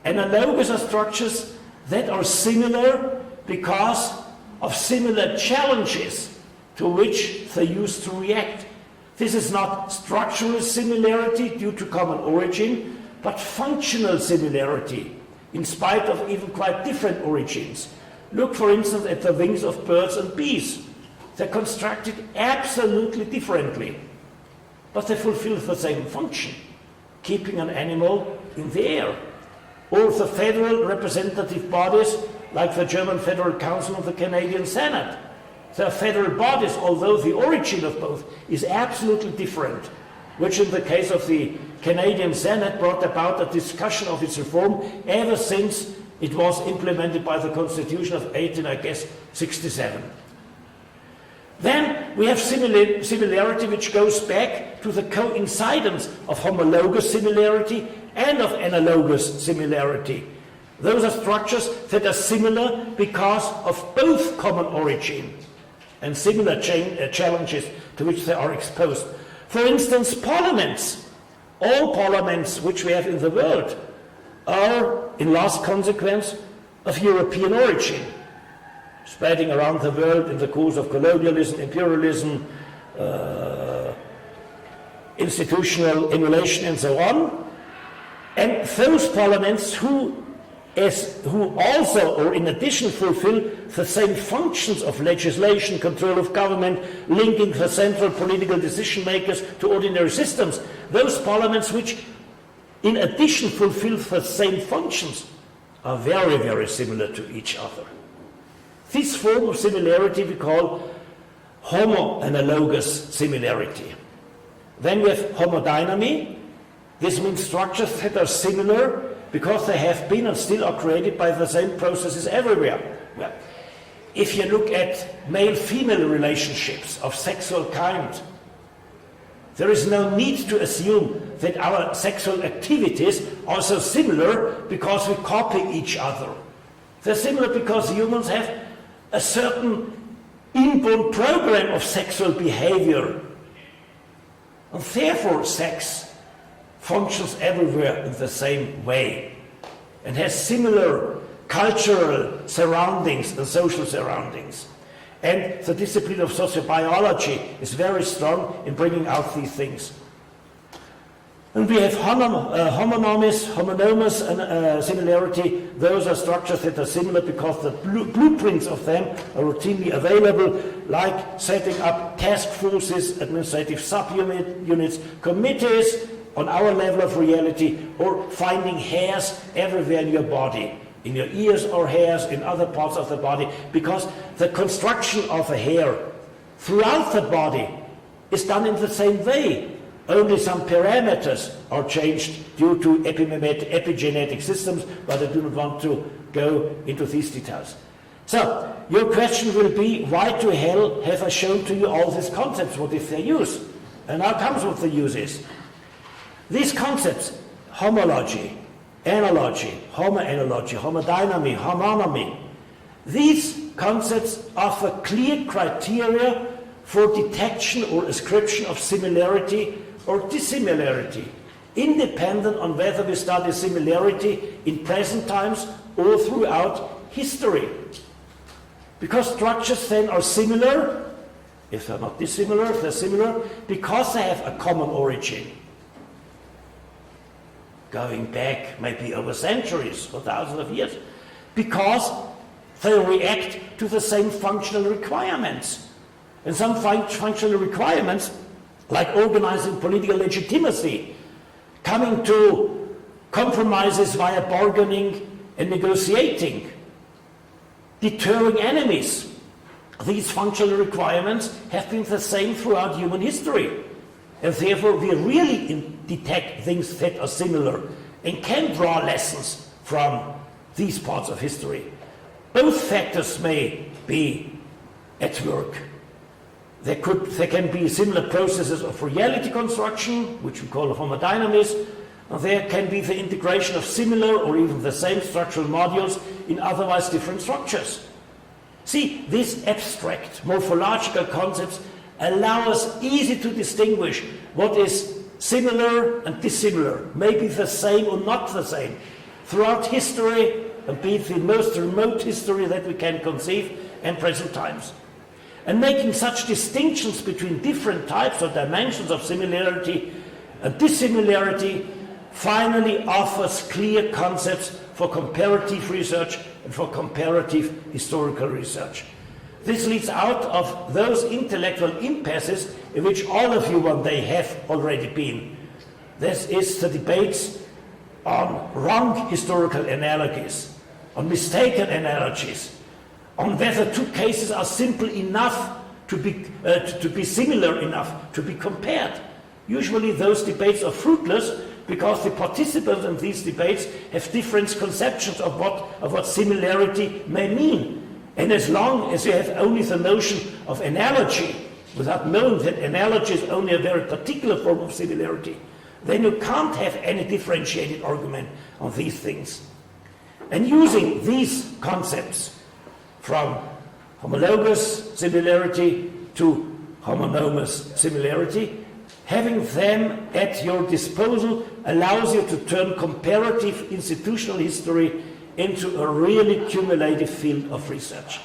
Analogous are structures that are similar because of similar challenges to which they used to react. This is not structural similarity due to common origin, but functional similarity, in spite of even quite different origins. Look, for instance, at the wings of birds and bees. They're constructed absolutely differently, but they fulfill the same function, keeping an animal in the air. Or the federal representative bodies, like the German Federal Council and the Canadian Senate. They are federal bodies, although the origin of both is absolutely different, which in the case of the Canadian Senate brought about a discussion of its reform ever since it was implemented by the Constitution of 1867. Then we have similarity which goes back to the coincidence of homologous similarity and of analogous similarity. Those are structures that are similar because of both common origin and similar challenges to which they are exposed. For instance, parliaments. All parliaments which we have in the world are, in last consequence, of European origin, spreading around the world in the course of colonialism, imperialism, institutional emulation, and so on. And those parliaments who also, or in addition, fulfill the same functions of legislation, control of government, linking the central political decision makers to ordinary systems, those parliaments which in addition fulfill the same functions are very, very similar to each other. This form of similarity we call homo-analogous similarity. Then we have homodynamy. This means structures that are similar because they have been and still are created by the same processes everywhere. Well, if you look at male-female relationships of sexual kind, there is no need to assume that our sexual activities are so similar because we copy each other. They're similar because humans have a certain inborn program of sexual behavior. And therefore, sex functions everywhere in the same way and has similar cultural surroundings and social surroundings. And the discipline of sociobiology is very strong in bringing out these things. And we have homonymous similarity. Those are structures that are similar because the blueprints of them are routinely available, like setting up task forces, administrative subunits, committees on our level of reality, or finding hairs everywhere in your body. In your ears or hairs, in other parts of the body, because the construction of a hair throughout the body is done in the same way. Only some parameters are changed due to epigenetic systems, but I do not want to go into these details. So, your question will be, why to hell have I shown to you all these concepts? What is their use? And now comes what the use is. These concepts, homology, analogy, homoanalogy, homodynamy, homonymy, these concepts offer clear criteria for detection or ascription of similarity or dissimilarity, independent on whether we study similarity in present times or throughout history. Because structures then are similar, if they're not dissimilar, if they're similar, because they have a common origin, going back maybe over centuries or thousands of years, because they react to the same functional requirements. And some functional requirements, like organizing political legitimacy, coming to compromises via bargaining and negotiating, deterring enemies. These functional requirements have been the same throughout human history. And therefore we really detect things that are similar and can draw lessons from these parts of history. Both factors may be at work. There can be similar processes of reality construction, which we call homodynamism, and there can be the integration of similar or even the same structural modules in otherwise different structures. See, these abstract morphological concepts allow us easy to distinguish what is similar and dissimilar, maybe the same or not the same, throughout history, and be it the most remote history that we can conceive, and present times. And making such distinctions between different types or dimensions of similarity and dissimilarity finally offers clear concepts for comparative research and for comparative historical research. This leads out of those intellectual impasses in which all of you one day have already been. This is the debates on wrong historical analogies, on mistaken analogies, on whether two cases are simple enough to be similar enough to be compared. Usually those debates are fruitless because the participants in these debates have different conceptions of what similarity may mean. And as long as you have only the notion of analogy, without knowing that analogy is only a very particular form of similarity, then you can't have any differentiated argument on these things. And using these concepts from homologous similarity to homonymous similarity, having them at your disposal allows you to turn comparative institutional history into a really cumulative field of research.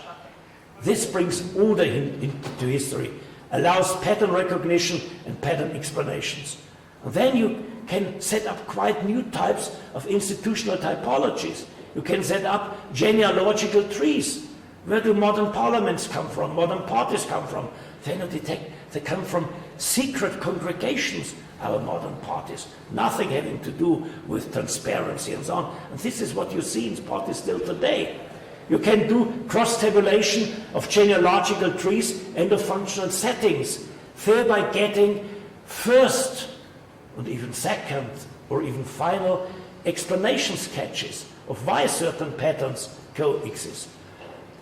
This brings order into history, allows pattern recognition and pattern explanations. And then you can set up quite new types of institutional typologies. You can set up genealogical trees. Where do modern parliaments come from? Modern parties come from? Then you detect they come from secret congregations, our modern parties. Nothing having to do with transparency and so on. And this is what you see in parties still today. You can do cross-tabulation of genealogical trees and of functional settings, thereby getting first and even second or even final explanation sketches of why certain patterns coexist.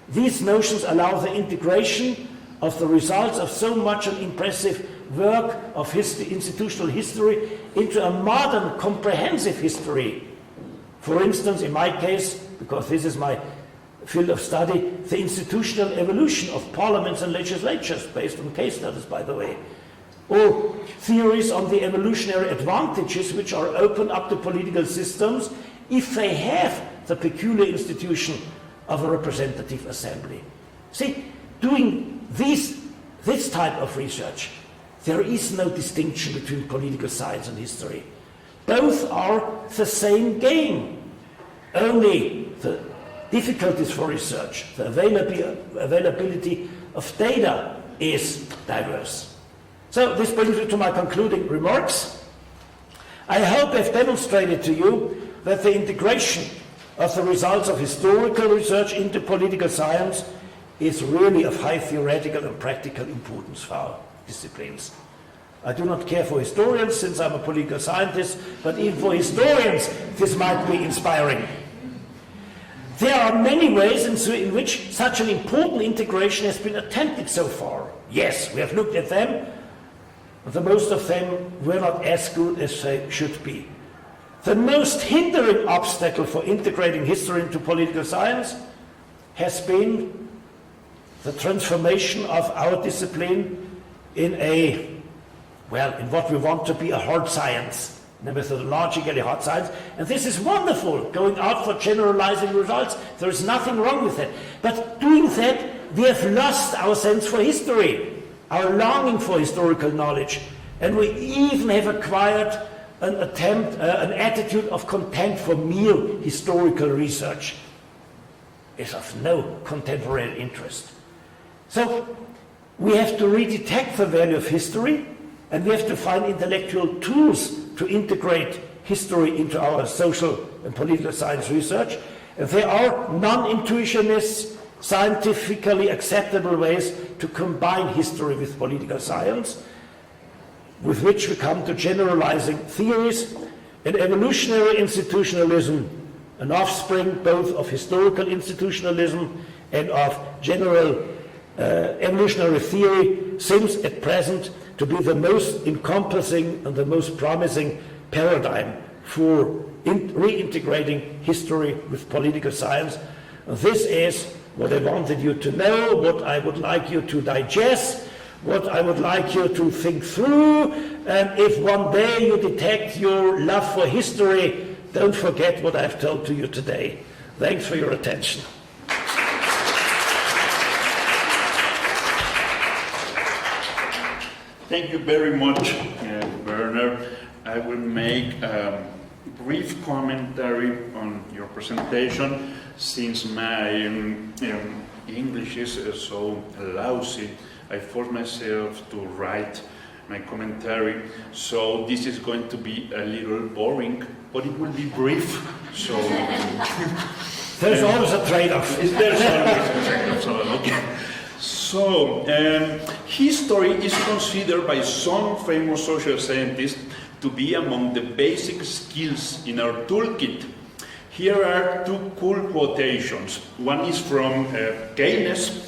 These notions allow the integration of the results of so much an impressive work of institutional history into a modern comprehensive history. For instance, in my case, because this is my field of study, the institutional evolution of parliaments and legislatures, based on case studies, by the way, or theories on the evolutionary advantages which are open up to political systems if they have the peculiar institution of a representative assembly. See, doing this type of research, there is no distinction between political science and history. Both are the same game. Only the difficulties for research, the availability of data is diverse. So this brings me to my concluding remarks. I hope I've demonstrated to you that the integration of the results of historical research into political science is really of high theoretical and practical importance for our disciplines. I do not care for historians since I'm a political scientist, but even for historians this might be inspiring. There are many ways in which such an important integration has been attempted so far. Yes, we have looked at them, but most of them were not as good as they should be. The most hindering obstacle for integrating history into political science has been the transformation of our discipline in what we want to be a hard science, a methodologically hard science. And this is wonderful, going out for generalizing results. There is nothing wrong with it. But doing that, we have lost our sense for history, our longing for historical knowledge. And we even have acquired an attitude of contempt for mere historical research. It's of no contemporary interest. So we have to redetect the value of history, and we have to find intellectual tools to integrate history into our social and political science research. And there are non-intuitionist, scientifically acceptable ways to combine history with political science, with which we come to generalizing theories. And evolutionary institutionalism, an offspring both of historical institutionalism and of general evolutionary theory, seems at present to be the most encompassing and the most promising paradigm for reintegrating history with political science. And this is what I wanted you to know, what I would like you to digest, what I would like you to think through. And if one day you detect your love for history, don't forget what I've told to you today. Thanks for your attention. Thank you very much, Werner. I will make a brief commentary on your presentation. Since my English is so lousy, I forced myself to write my commentary. So this is going to be a little boring, but it will be brief. So there's always a trade-off. There's always a trade-off. So, okay. So, history is considered by some famous social scientists to be among the basic skills in our toolkit. Here are two cool quotations. One is from Keynes.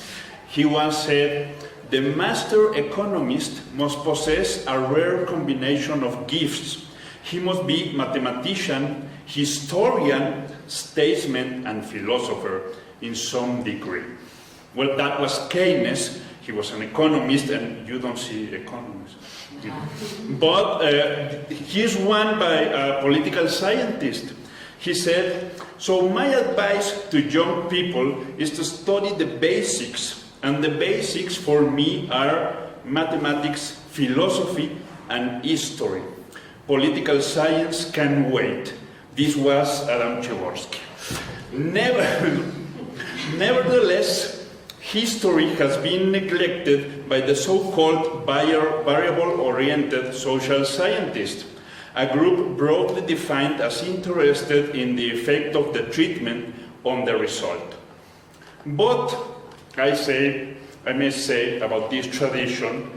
He once said, "The master economist must possess a rare combination of gifts. He must be mathematician, historian, statesman, and philosopher in some degree." Well, that was Keynes. He was an economist, and you don't see economists. But here's one by a political scientist. He said, "So my advice to young people is to study the basics, and the basics for me are mathematics, philosophy, and history. Political science can wait." This was Adam Przeworski. Nevertheless, history has been neglected by the so-called variable-oriented social scientist, a group broadly defined as interested in the effect of the treatment on the result. But I may say about this tradition,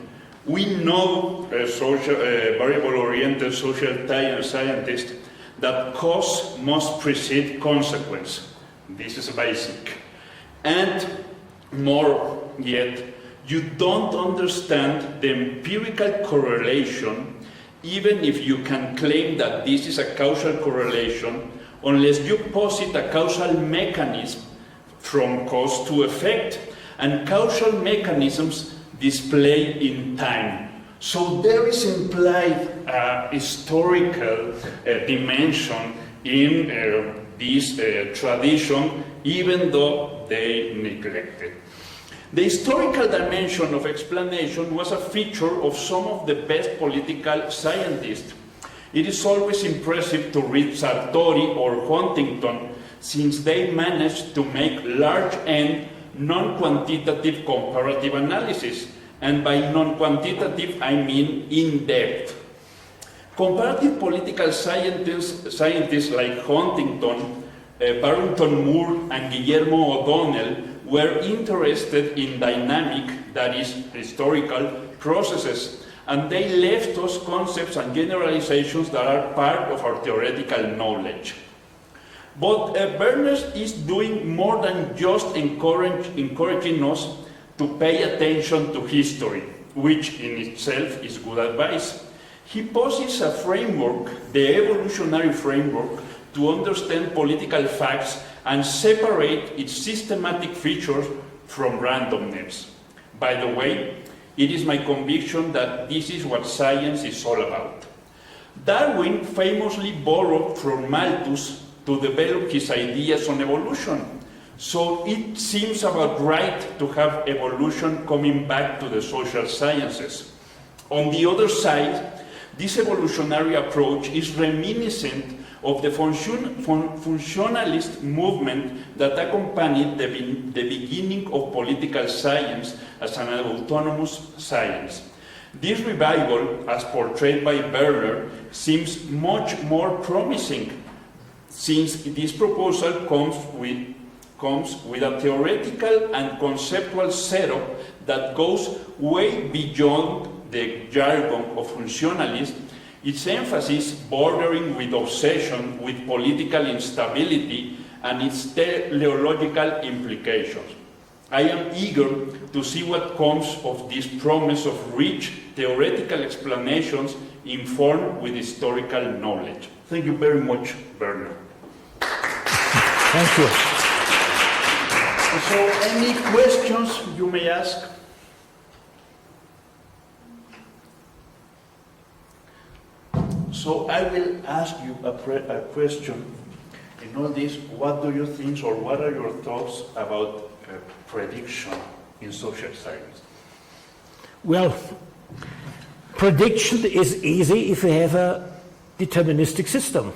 we know variable-oriented social scientists that cause must precede consequence. This is basic. And more yet, you don't understand the empirical correlation, even if you can claim that this is a causal correlation, unless you posit a causal mechanism from cause to effect, and causal mechanisms display in time. So there is implied a historical dimension in this tradition, even though they neglect it. The historical dimension of explanation was a feature of some of the best political scientists. It is always impressive to read Sartori or Huntington, since they managed to make large-end, non-quantitative comparative analysis. And by non-quantitative, I mean in-depth. Comparative political scientists like Huntington, Barrington Moore, and Guillermo O'Donnell were interested in dynamic, that is, historical processes, and they left us concepts and generalizations that are part of our theoretical knowledge. But Werner is doing more than just encouraging us to pay attention to history, which in itself is good advice. He posits a framework, the evolutionary framework, to understand political facts and separate its systematic features from randomness. By the way, It is my conviction that this is what science is all about. Darwin famously borrowed from Malthus to develop his ideas on evolution. So it seems about right to have evolution coming back to the social sciences. On the other side, this evolutionary approach is reminiscent of the functionalist movement that accompanied the beginning of political science as an autonomous science. This revival, as portrayed by Werner, seems much more promising, since this proposal comes with a theoretical and conceptual setup that goes way beyond the jargon of functionalists, its emphasis bordering with obsession with political instability and its teleological implications. I am eager to see what comes of this promise of rich theoretical explanations informed with historical knowledge. Thank you very much, Werner. Thank you. So, any questions you may ask? So I will ask you a question. In all this, what do you think, or what are your thoughts about prediction in social science? Well, prediction is easy if you have a deterministic system.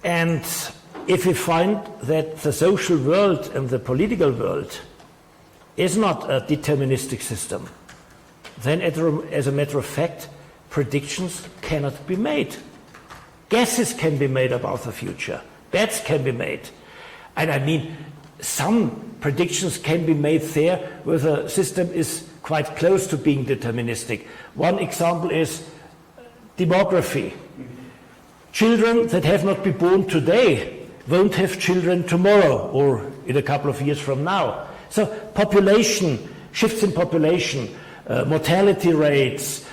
And if we find that the social world and the political world is not a deterministic system, then as a matter of fact, predictions cannot be made. Guesses can be made about the future. Bets can be made. And I mean, some predictions can be made there where the system is quite close to being deterministic. One example is demography. Children that have not been born today won't have children tomorrow or in a couple of years from now. So population, shifts in population, mortality rates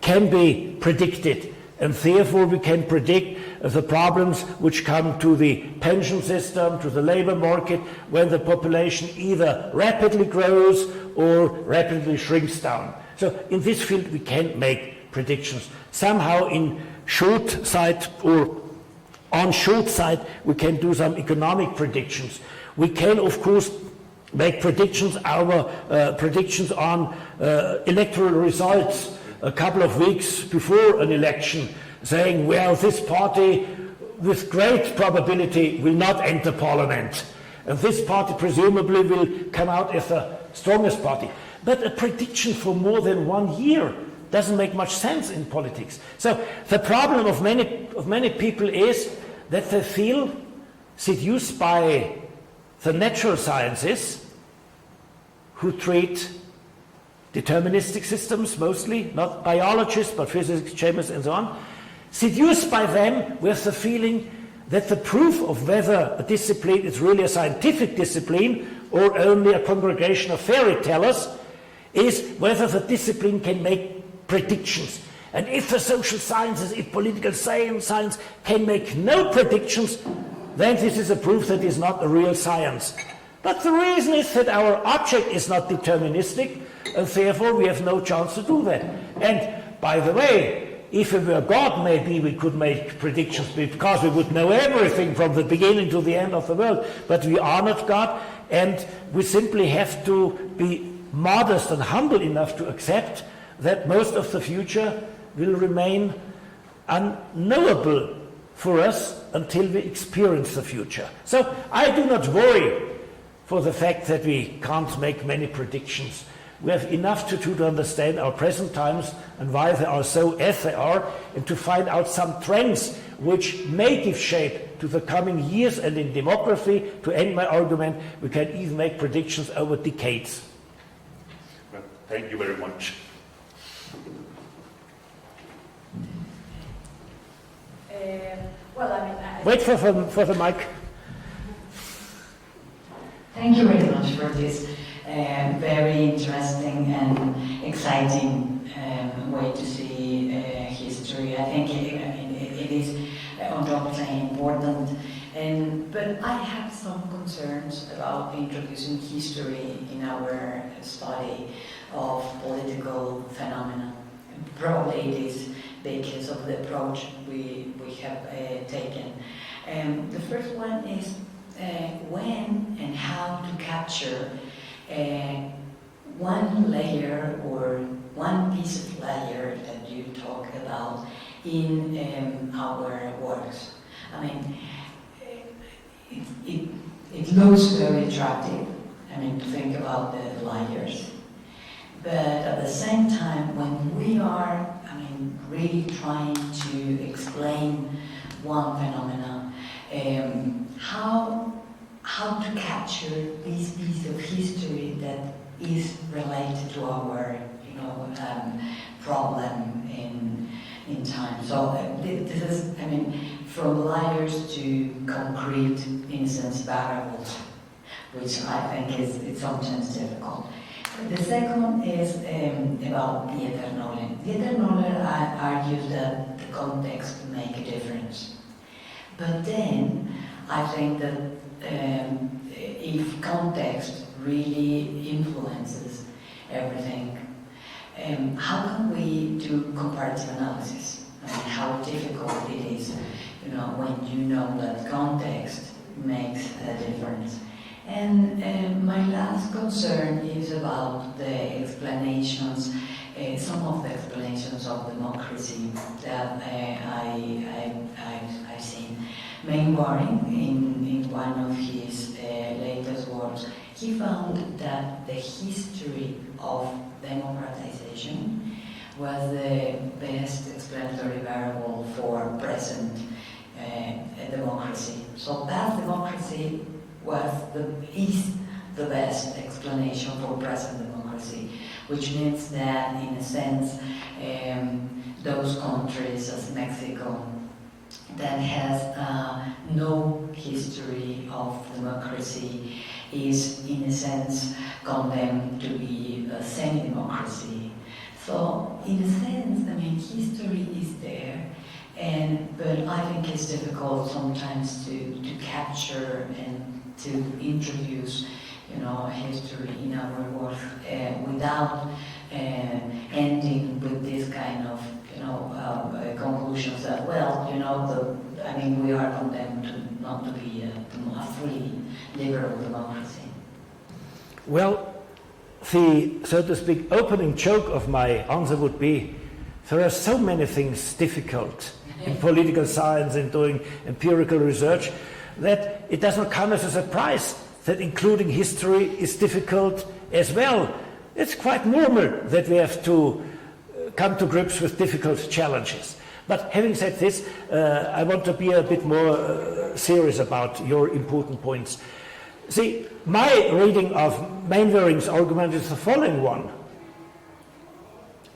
can be predicted, and therefore we can predict the problems which come to the pension system, to the labor market, when the population either rapidly grows or rapidly shrinks down. So in this field we can make predictions. Somehow in short sight or on short sight we can do some economic predictions. We can of course make predictions, our predictions on electoral results a couple of weeks before an election, saying, well, this party with great probability will not enter parliament, and this party presumably will come out as the strongest party. But a prediction for more than 1 year doesn't make much sense in politics. So the problem of many people is that they feel seduced by the natural sciences, who treat deterministic systems mostly, not biologists, but physics, chemists, and so on, seduced by them with the feeling that the proof of whether a discipline is really a scientific discipline or only a congregation of fairy tellers is whether the discipline can make predictions. And if the social sciences, if political science can make no predictions, then this is a proof that it's not a real science. But the reason is that our object is not deterministic, and therefore we have no chance to do that. And by the way, if we were God, maybe we could make predictions because we would know everything from the beginning to the end of the world. But we are not God, and we simply have to be modest and humble enough to accept that most of the future will remain unknowable for us until we experience the future. So I do not worry for the fact that we can't make many predictions. We have enough to do to understand our present times and why they are so as they are, and to find out some trends which may give shape to the coming years. And in demography, to end my argument, we can even make predictions over decades. Well, thank you very much. Wait for the mic. Thank you very much for this very interesting and exciting way to see history. I think it is undoubtedly important. But I have some concerns about introducing history in our study of political phenomena. Probably it is because of the approach we have taken. The first one is when and how to capture one layer or one piece of layer that you talk about in our works. I mean, it looks very attractive, I mean, to think about the layers. But at the same time, when we are, I mean, really trying to explain one phenomena, how to capture this piece of history that is related to our, problem in time. So this is, I mean, from layers to concrete, in a sense, variables, which I think is sometimes difficult. The second is about the Eternole. The Eternole argues that the context makes a difference. But then, I think that if context really influences everything, how can we do comparative analysis? I mean, how difficult it is, when you know that context makes a difference. And my last concern is about the explanations, some of the explanations of democracy that I've seen. Mainwaring, in one of his latest works, he found that the history of democratization was the best explanatory variable for present democracy. So past democracy is the best explanation for present democracy, which means that, in a sense, those countries as Mexico that has no history of democracy is, in a sense, condemned to be a semi-democracy. So, in a sense, I mean, history is there, but I think it's difficult sometimes to capture and to introduce, history in our work without ending with this kind of, conclusions that, we are condemned not to be a fully liberal democracy. Well, the, so to speak, opening joke of my answer would be, there are so many things difficult in political science and doing empirical research that it does not come as a surprise that including history is difficult as well. It's quite normal that we have to come to grips with difficult challenges. But having said this, I want to be a bit more serious about your important points. See, my reading of Mainwaring's argument is the following one.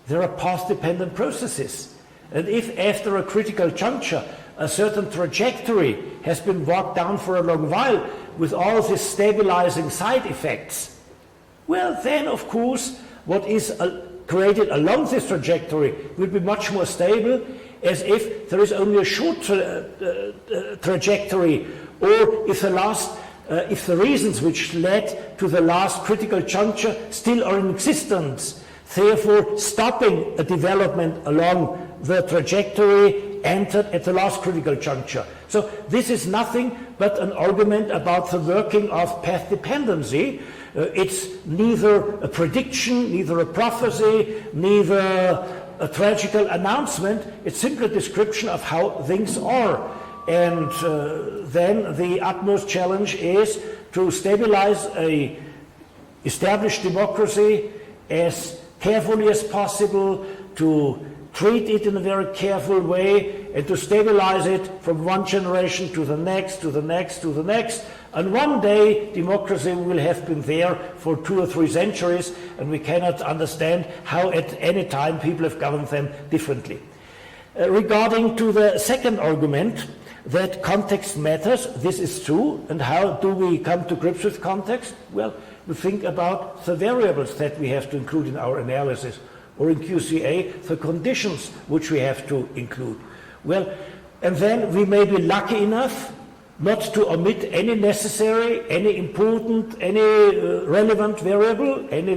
There are path-dependent processes. And if after a critical juncture a certain trajectory has been walked down for a long while with all these stabilizing side effects, well then, of course, what is created along this trajectory will be much more stable, as if there is only a short trajectory, or if the reasons which led to the last critical juncture still are in existence, therefore stopping a development along the trajectory entered at the last critical juncture. So this is nothing but an argument about the working of path dependency. It's neither a prediction, neither a prophecy, neither a tragical announcement. It's simply a description of how things are. And then the utmost challenge is to stabilize a established democracy as carefully as possible, to treat it in a very careful way, and to stabilize it from one generation to the next, to the next, to the next. And one day, democracy will have been there for 2 or 3 centuries, and we cannot understand how at any time people have governed them differently. Regarding to the second argument, that context matters, this is true. And how do we come to grips with context? Well, we think about the variables that we have to include in our analysis, or in QCA, the conditions which we have to include. Well, and then we may be lucky enough not to omit any necessary, any important, any relevant variable, any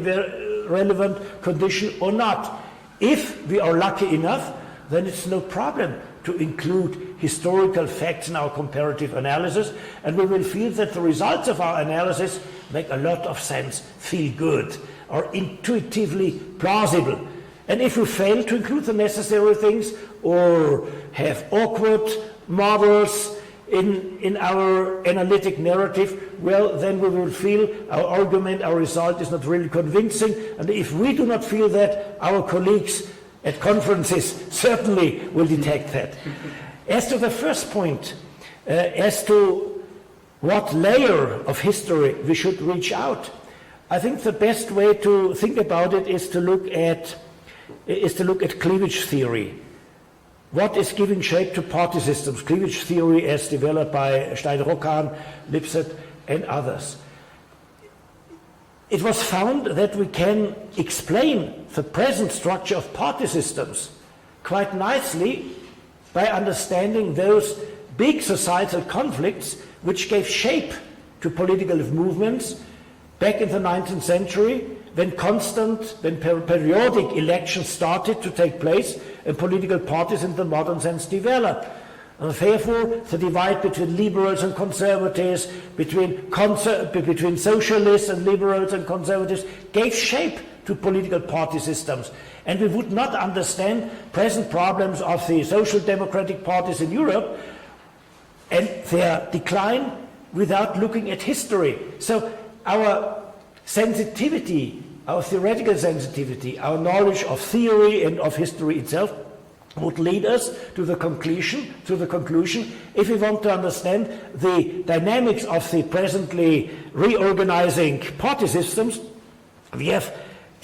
relevant condition or not. If we are lucky enough, then it's no problem to include historical facts in our comparative analysis, and we will feel that the results of our analysis make a lot of sense, feel good, are intuitively plausible. And if we fail to include the necessary things or have awkward models in our analytic narrative, well, then we will feel our argument, our result is not really convincing. And if we do not feel that, our colleagues at conferences certainly will detect that. As to the first point, as to what layer of history we should reach out, I think the best way to think about it is to look at cleavage theory. What is giving shape to party systems? Cleavage theory as developed by Stein-Rockhahn, Lipset, and others. It was found that we can explain the present structure of party systems quite nicely by understanding those big societal conflicts which gave shape to political movements back in the 19th century, when periodic elections started to take place and political parties in the modern sense developed. And therefore, the divide between liberals and conservatives, between socialists and liberals and conservatives, gave shape to political party systems. And we would not understand present problems of the social democratic parties in Europe and their decline without looking at history. So our sensitivity, our theoretical sensitivity, our knowledge of theory and of history itself would lead us to the conclusion, if we want to understand the dynamics of the presently reorganizing party systems, we have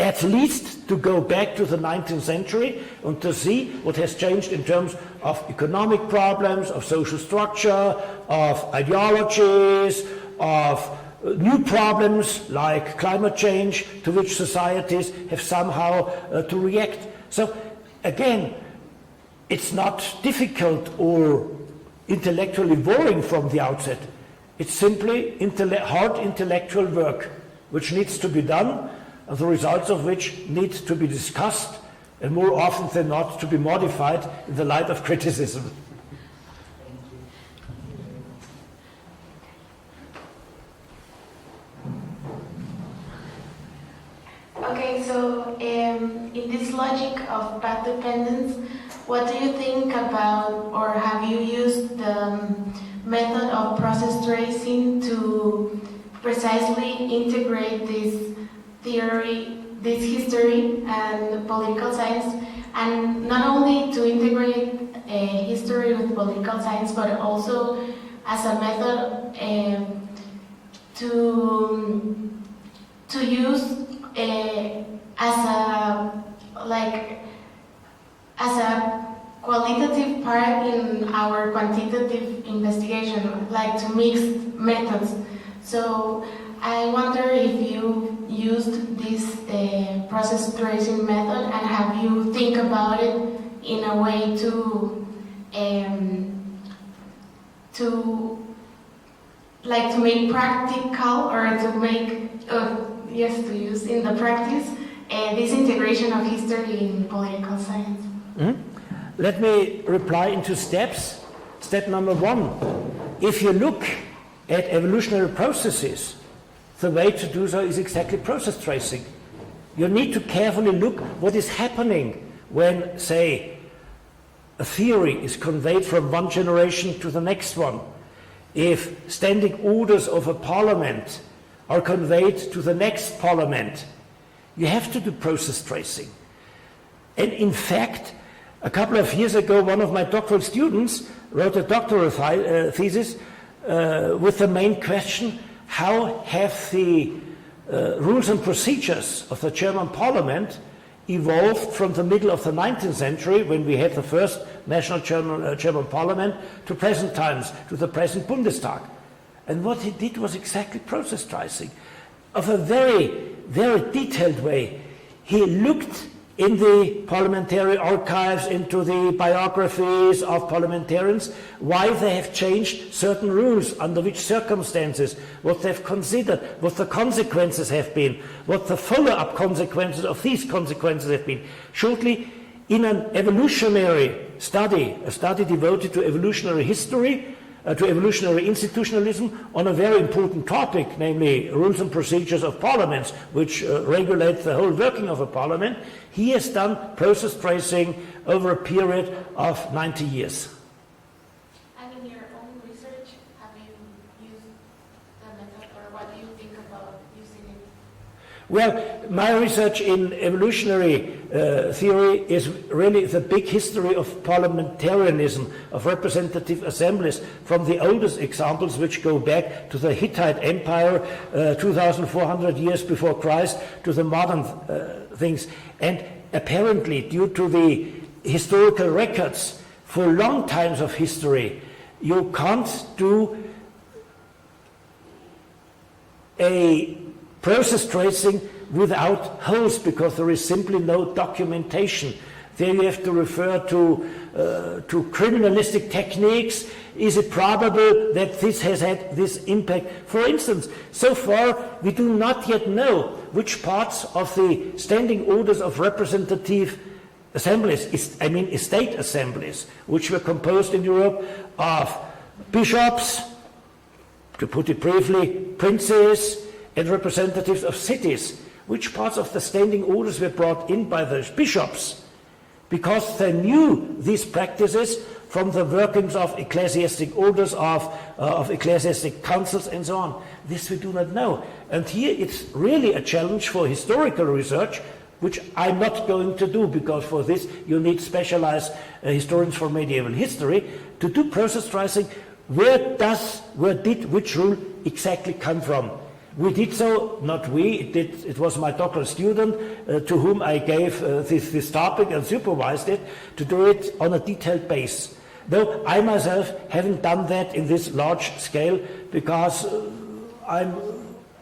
at least to go back to the 19th century and to see what has changed in terms of economic problems, of social structure, of ideologies, of new problems like climate change to which societies have somehow to react. So again, it's not difficult or intellectually boring from the outset. It's simply hard intellectual work which needs to be done, and the results of which need to be discussed and more often than not to be modified in the light of criticism. Okay, so in this logic of path dependence, what do you think about, or have you used the method of process tracing to precisely integrate this theory, this history and political science, and not only to integrate history with political science, but also as a method to use as a qualitative part in our quantitative investigation, like to mix methods. So I wonder if you used this process tracing method, and have you think about it in a way to make practical, or to make to use in the practice this integration of history in political science. Mm-hmm. Let me reply in 2 steps. Step number 1, if you look at evolutionary processes, the way to do so is exactly process tracing. You need to carefully look what is happening when, say, a theory is conveyed from one generation to the next one. If standing orders of a parliament are conveyed to the next parliament, you have to do process tracing. And in fact, a couple of years ago, one of my doctoral students wrote a doctoral thesis with the main question, how have the rules and procedures of the German parliament evolved from the middle of the 19th century, when we had the first national German parliament, to present times, to the present Bundestag. And what he did was exactly process tracing. Of a very, very detailed way, he looked in the parliamentary archives, into the biographies of parliamentarians, why they have changed certain rules, under which circumstances, what they've considered, what the consequences have been, what the follow-up consequences of these consequences have been. Shortly, in an evolutionary study, a study devoted to evolutionary history, to evolutionary institutionalism on a very important topic, namely rules and procedures of parliaments, which regulate the whole working of a parliament, he has done process tracing over a period of 90 years. And in your own research, have you used the method, or what do you think about using it? Well, my research in evolutionary theory is really the big history of parliamentarianism, of representative assemblies, from the oldest examples, which go back to the Hittite Empire 2,400 years before Christ, to the modern things. And apparently, due to the historical records for long times of history, you can't do a process tracing without holes, because there is simply no documentation. There you have to refer to criminalistic techniques. Is it probable that this has had this impact? For instance, so far we do not yet know which parts of the standing orders of representative assemblies, estate assemblies, which were composed in Europe of bishops, to put it briefly, princes, and representatives of cities, which parts of the standing orders were brought in by the bishops, because they knew these practices from the workings of ecclesiastic orders, of ecclesiastic councils, and so on. This we do not know. And here it's really a challenge for historical research, which I'm not going to do, because for this you need specialized historians for medieval history, to do process tracing. Where did which rule exactly come from? We did so, not we, it was my doctoral student to whom I gave this topic and supervised it, to do it on a detailed base. Though I myself haven't done that in this large scale, because I'm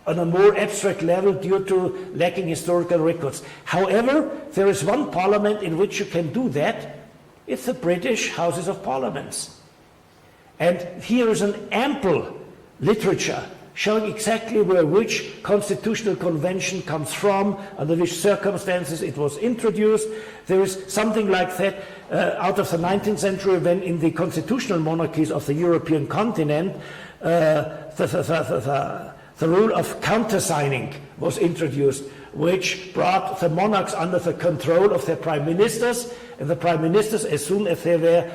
on a more abstract level due to lacking historical records. However, there is one parliament in which you can do that. It's the British Houses of Parliaments. And here is an ample literature showing exactly where which constitutional convention comes from, under which circumstances it was introduced. There is something like that out of the 19th century, when in the constitutional monarchies of the European continent, the rule of countersigning was introduced, which brought the monarchs under the control of their prime ministers, and the prime ministers, as soon as they were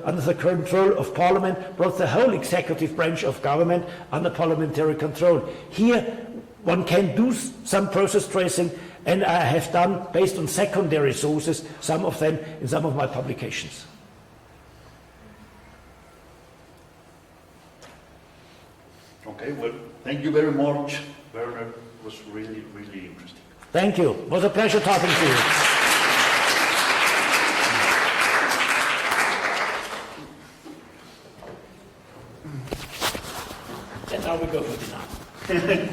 under the control of parliament, brought the whole executive branch of government under parliamentary control. Here one can do some process tracing, and I have done, based on secondary sources, some of them in some of my publications. Okay, well, thank you very much, Werner. It was really, really interesting. Thank you. It was a pleasure talking to you. And now we go for dinner.